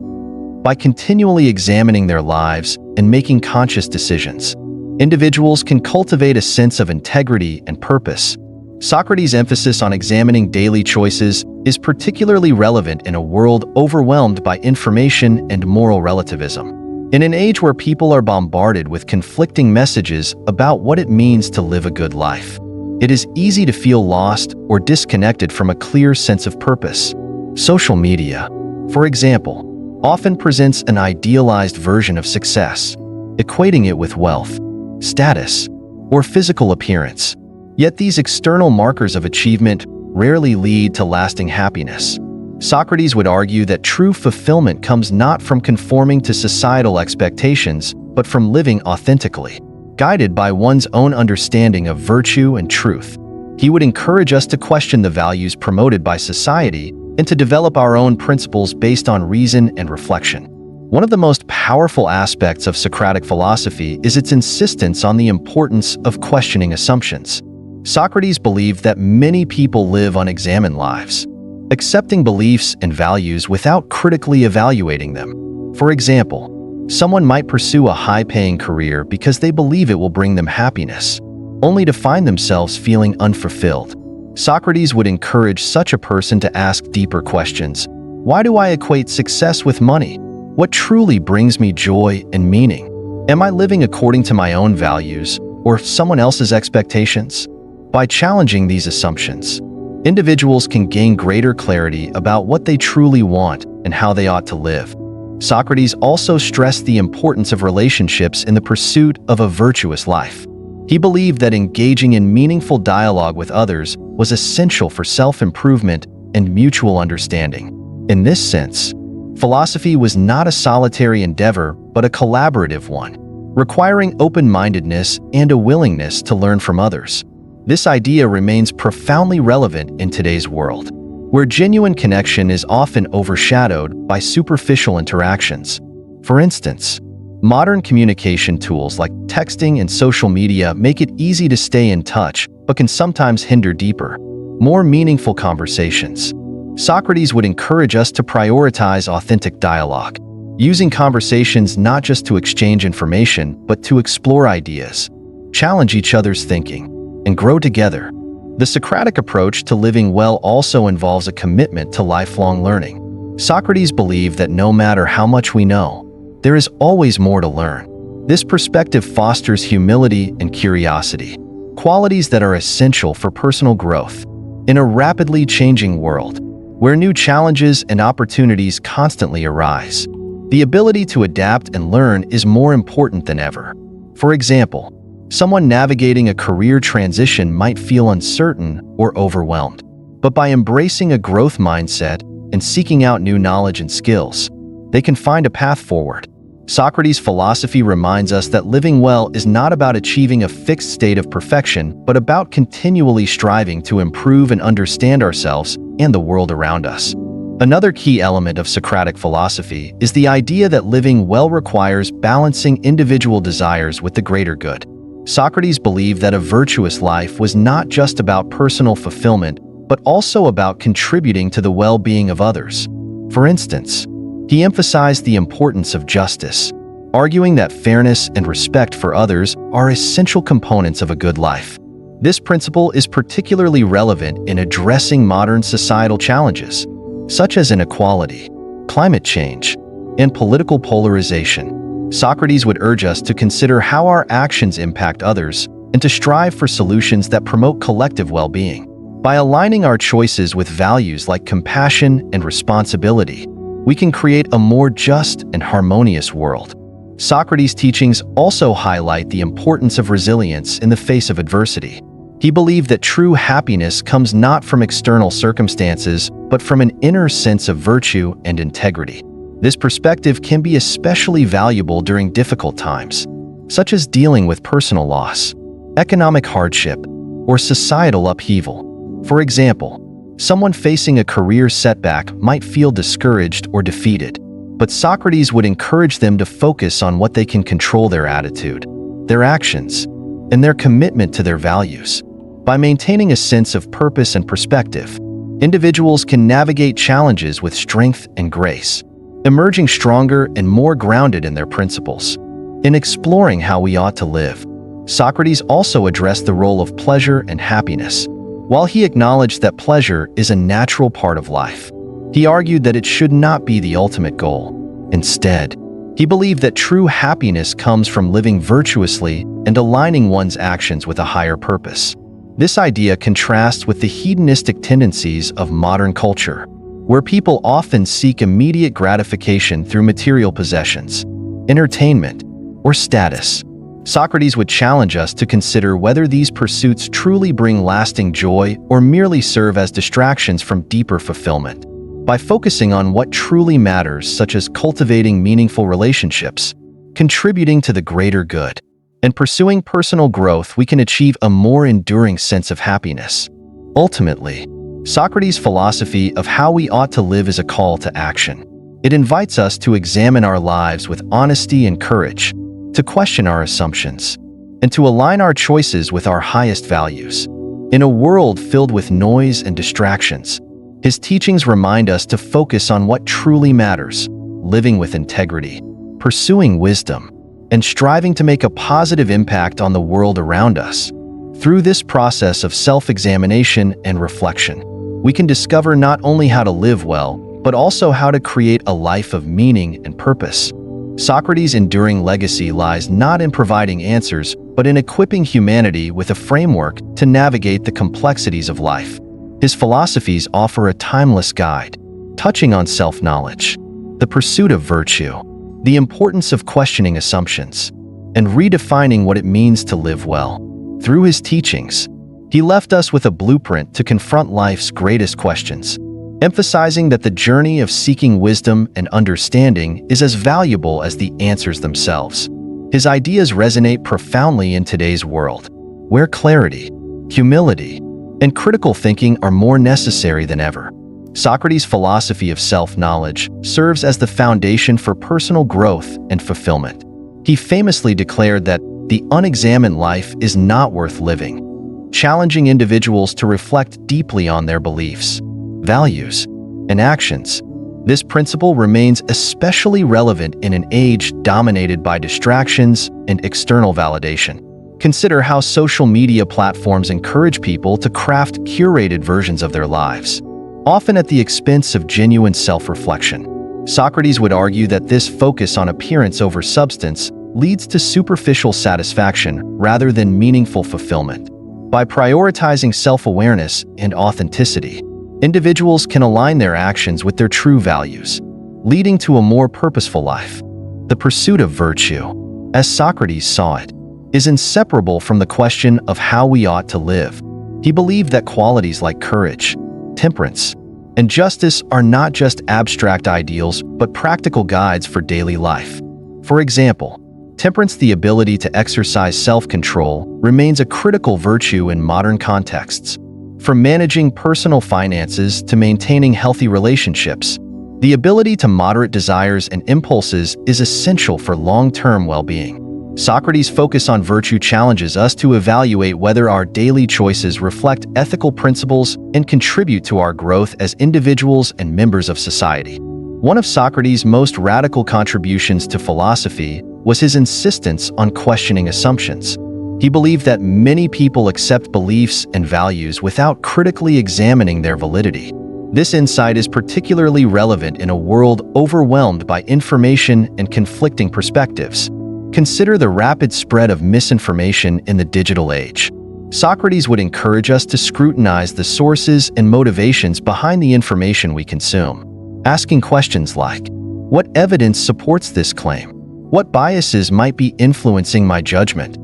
By continually examining their lives and making conscious decisions, individuals can cultivate a sense of integrity and purpose. Socrates' emphasis on examining daily choices is particularly relevant in a world overwhelmed by information and moral relativism. In an age where people are bombarded with conflicting messages about what it means to live a good life, it is easy to feel lost or disconnected from a clear sense of purpose. Social media, for example, often presents an idealized version of success, equating it with wealth, status, or physical appearance. Yet these external markers of achievement rarely lead to lasting happiness. Socrates would argue that true fulfillment comes not from conforming to societal expectations, but from living authentically, guided by one's own understanding of virtue and truth. He would encourage us to question the values promoted by society and to develop our own principles based on reason and reflection. One of the most powerful aspects of Socratic philosophy is its insistence on the importance of questioning assumptions. Socrates believed that many people live unexamined lives, accepting beliefs and values without critically evaluating them. For example, someone might pursue a high-paying career because they believe it will bring them happiness, only to find themselves feeling unfulfilled. Socrates would encourage such a person to ask deeper questions. Why do I equate success with money? What truly brings me joy and meaning? Am I living according to my own values or someone else's expectations? By challenging these assumptions, individuals can gain greater clarity about what they truly want and how they ought to live. Socrates also stressed the importance of relationships in the pursuit of a virtuous life. He believed that engaging in meaningful dialogue with others was essential for self-improvement and mutual understanding. In this sense, philosophy was not a solitary endeavor but a collaborative one, requiring open-mindedness and a willingness to learn from others. This idea remains profoundly relevant in today's world, where genuine connection is often overshadowed by superficial interactions. For instance, modern communication tools like texting and social media make it easy to stay in touch, but can sometimes hinder deeper, more meaningful conversations. Socrates would encourage us to prioritize authentic dialogue, using conversations not just to exchange information, but to explore ideas, challenge each other's thinking, and grow together. The Socratic approach to living well also involves a commitment to lifelong learning. Socrates believed that no matter how much we know, there is always more to learn. This perspective fosters humility and curiosity, qualities that are essential for personal growth. In a rapidly changing world, where new challenges and opportunities constantly arise, the ability to adapt and learn is more important than ever. For example, someone navigating a career transition might feel uncertain or overwhelmed, but by embracing a growth mindset and seeking out new knowledge and skills, they can find a path forward. Socrates' philosophy reminds us that living well is not about achieving a fixed state of perfection, but about continually striving to improve and understand ourselves and the world around us. Another key element of Socratic philosophy is the idea that living well requires balancing individual desires with the greater good. Socrates believed that a virtuous life was not just about personal fulfillment, but also about contributing to the well-being of others. For instance, he emphasized the importance of justice, arguing that fairness and respect for others are essential components of a good life. This principle is particularly relevant in addressing modern societal challenges, such as inequality, climate change, and political polarization. Socrates would urge us to consider how our actions impact others and to strive for solutions that promote collective well-being. By aligning our choices with values like compassion and responsibility, we can create a more just and harmonious world. Socrates' teachings also highlight the importance of resilience in the face of adversity. He believed that true happiness comes not from external circumstances, but from an inner sense of virtue and integrity. This perspective can be especially valuable during difficult times, such as dealing with personal loss, economic hardship, or societal upheaval. For example, someone facing a career setback might feel discouraged or defeated, but Socrates would encourage them to focus on what they can control: their attitude, their actions, and their commitment to their values. By maintaining a sense of purpose and perspective, individuals can navigate challenges with strength and grace, emerging stronger and more grounded in their principles. In exploring how we ought to live, Socrates also addressed the role of pleasure and happiness. While he acknowledged that pleasure is a natural part of life, he argued that it should not be the ultimate goal. Instead, he believed that true happiness comes from living virtuously and aligning one's actions with a higher purpose. This idea contrasts with the hedonistic tendencies of modern culture, where people often seek immediate gratification through material possessions, entertainment, or status. Socrates would challenge us to consider whether these pursuits truly bring lasting joy or merely serve as distractions from deeper fulfillment. By focusing on what truly matters, such as cultivating meaningful relationships, contributing to the greater good, and pursuing personal growth, we can achieve a more enduring sense of happiness. Ultimately, Socrates' philosophy of how we ought to live is a call to action. It invites us to examine our lives with honesty and courage, to question our assumptions, and to align our choices with our highest values. In a world filled with noise and distractions, his teachings remind us to focus on what truly matters: living with integrity, pursuing wisdom, and striving to make a positive impact on the world around us. Through this process of self-examination and reflection, we can discover not only how to live well, but also how to create a life of meaning and purpose. Socrates' enduring legacy lies not in providing answers, but in equipping humanity with a framework to navigate the complexities of life. His philosophies offer a timeless guide, touching on self-knowledge, the pursuit of virtue, the importance of questioning assumptions, and redefining what it means to live well. Through his teachings, he left us with a blueprint to confront life's greatest questions, emphasizing that the journey of seeking wisdom and understanding is as valuable as the answers themselves. His ideas resonate profoundly in today's world, where clarity, humility, and critical thinking are more necessary than ever. Socrates' philosophy of self-knowledge serves as the foundation for personal growth and fulfillment. He famously declared that the unexamined life is not worth living, challenging individuals to reflect deeply on their beliefs, values, and actions. This principle remains especially relevant in an age dominated by distractions and external validation. Consider how social media platforms encourage people to craft curated versions of their lives, often at the expense of genuine self-reflection. Socrates would argue that this focus on appearance over substance leads to superficial satisfaction rather than meaningful fulfillment. By prioritizing self-awareness and authenticity, individuals can align their actions with their true values, leading to a more purposeful life. The pursuit of virtue, as Socrates saw it, is inseparable from the question of how we ought to live. He believed that qualities like courage, temperance, and justice are not just abstract ideals, but practical guides for daily life. For example, temperance, the ability to exercise self-control, remains a critical virtue in modern contexts. From managing personal finances to maintaining healthy relationships, the ability to moderate desires and impulses is essential for long-term well-being. Socrates' focus on virtue challenges us to evaluate whether our daily choices reflect ethical principles and contribute to our growth as individuals and members of society. One of Socrates' most radical contributions to philosophy was his insistence on questioning assumptions. He believed that many people accept beliefs and values without critically examining their validity. This insight is particularly relevant in a world overwhelmed by information and conflicting perspectives. Consider the rapid spread of misinformation in the digital age. Socrates would encourage us to scrutinize the sources and motivations behind the information we consume, asking questions like, "What evidence supports this claim?" What biases might be influencing my judgment?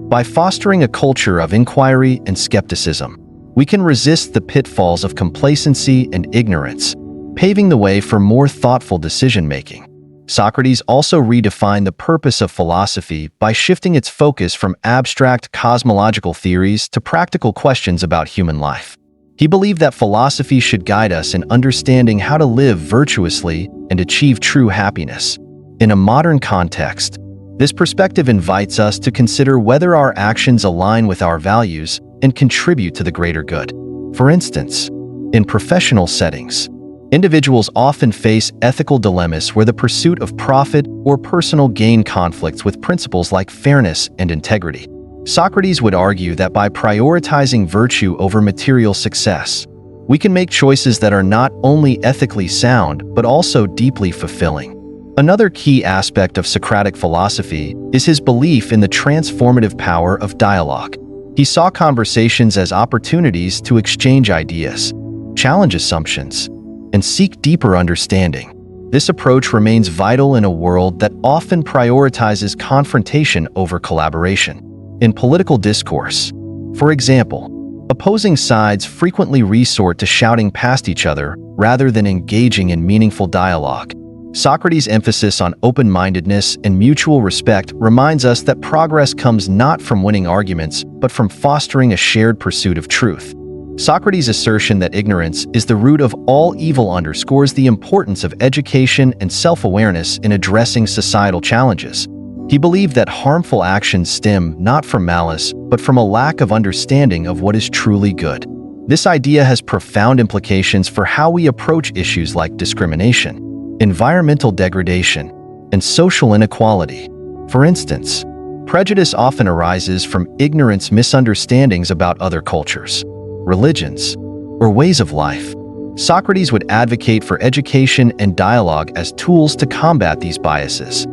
By fostering a culture of inquiry and skepticism, we can resist the pitfalls of complacency and ignorance, paving the way for more thoughtful decision-making. Socrates also redefined the purpose of philosophy by shifting its focus from abstract cosmological theories to practical questions about human life. He believed that philosophy should guide us in understanding how to live virtuously and achieve true happiness. In a modern context, this perspective invites us to consider whether our actions align with our values and contribute to the greater good. For instance, in professional settings, individuals often face ethical dilemmas where the pursuit of profit or personal gain conflicts with principles like fairness and integrity. Socrates would argue that by prioritizing virtue over material success, we can make choices that are not only ethically sound but also deeply fulfilling. Another key aspect of Socratic philosophy is his belief in the transformative power of dialogue. He saw conversations as opportunities to exchange ideas, challenge assumptions, and seek deeper understanding. This approach remains vital in a world that often prioritizes confrontation over collaboration. In political discourse, for example, opposing sides frequently resort to shouting past each other rather than engaging in meaningful dialogue. Socrates' emphasis on open-mindedness and mutual respect reminds us that progress comes not from winning arguments, but from fostering a shared pursuit of truth. Socrates' assertion that ignorance is the root of all evil underscores the importance of education and self-awareness in addressing societal challenges. He believed that harmful actions stem not from malice, but from a lack of understanding of what is truly good. This idea has profound implications for how we approach issues like discrimination, environmental degradation, and social inequality. For instance, prejudice often arises from ignorance, misunderstandings about other cultures, religions, or ways of life. Socrates would advocate for education and dialogue as tools to combat these biases,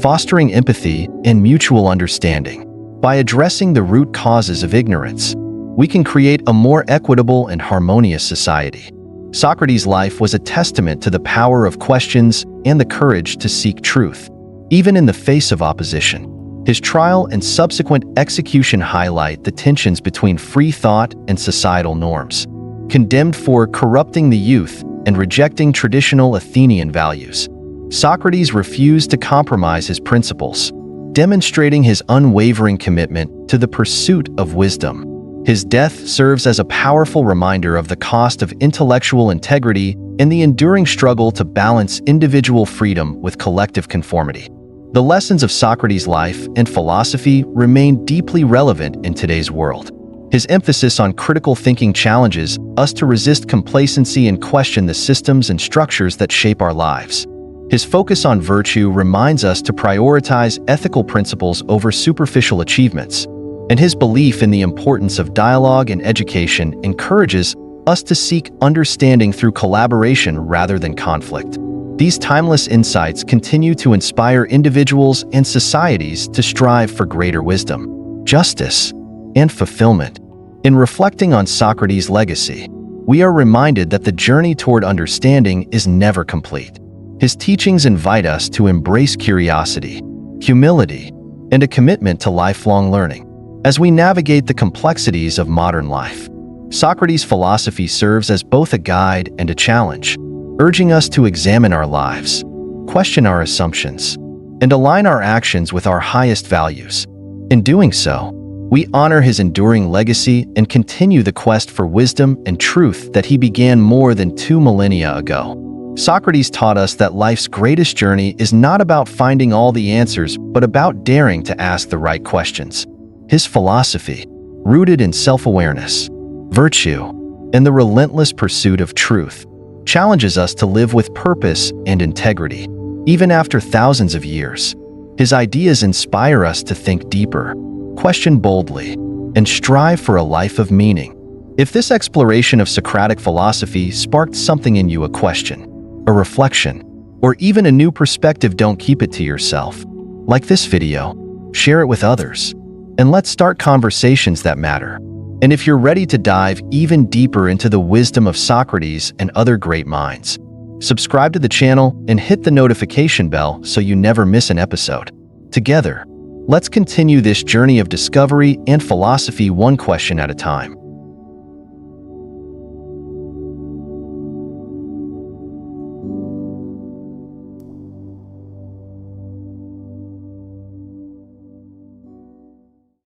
fostering empathy and mutual understanding. By addressing the root causes of ignorance, we can create a more equitable and harmonious society. Socrates' life was a testament to the power of questions and the courage to seek truth, even in the face of opposition. His trial and subsequent execution highlight the tensions between free thought and societal norms. Condemned for corrupting the youth and rejecting traditional Athenian values, Socrates refused to compromise his principles, demonstrating his unwavering commitment to the pursuit of wisdom. His death serves as a powerful reminder of the cost of intellectual integrity and the enduring struggle to balance individual freedom with collective conformity. The lessons of Socrates' life and philosophy remain deeply relevant in today's world. His emphasis on critical thinking challenges us to resist complacency and question the systems and structures that shape our lives. His focus on virtue reminds us to prioritize ethical principles over superficial achievements, and his belief in the importance of dialogue and education encourages us to seek understanding through collaboration rather than conflict. These timeless insights continue to inspire individuals and societies to strive for greater wisdom, justice, and fulfillment. In reflecting on Socrates' legacy, we are reminded that the journey toward understanding is never complete. His teachings invite us to embrace curiosity, humility, and a commitment to lifelong learning. As we navigate the complexities of modern life, Socrates' philosophy serves as both a guide and a challenge, urging us to examine our lives, question our assumptions, and align our actions with our highest values. In doing so, we honor his enduring legacy and continue the quest for wisdom and truth that he began more than 2 millennia ago. Socrates taught us that life's greatest journey is not about finding all the answers, but about daring to ask the right questions. His philosophy, rooted in self-awareness, virtue, and the relentless pursuit of truth, challenges us to live with purpose and integrity. Even after thousands of years, his ideas inspire us to think deeper, question boldly, and strive for a life of meaning. If this exploration of Socratic philosophy sparked something in you, a question, a reflection, or even a new perspective, don't keep it to yourself. Like this video, share it with others, and let's start conversations that matter. And if you're ready to dive even deeper into the wisdom of Socrates and other great minds, Subscribe to the channel and hit the notification bell so you never miss an episode. Together, let's continue this journey of discovery and philosophy one question at a time.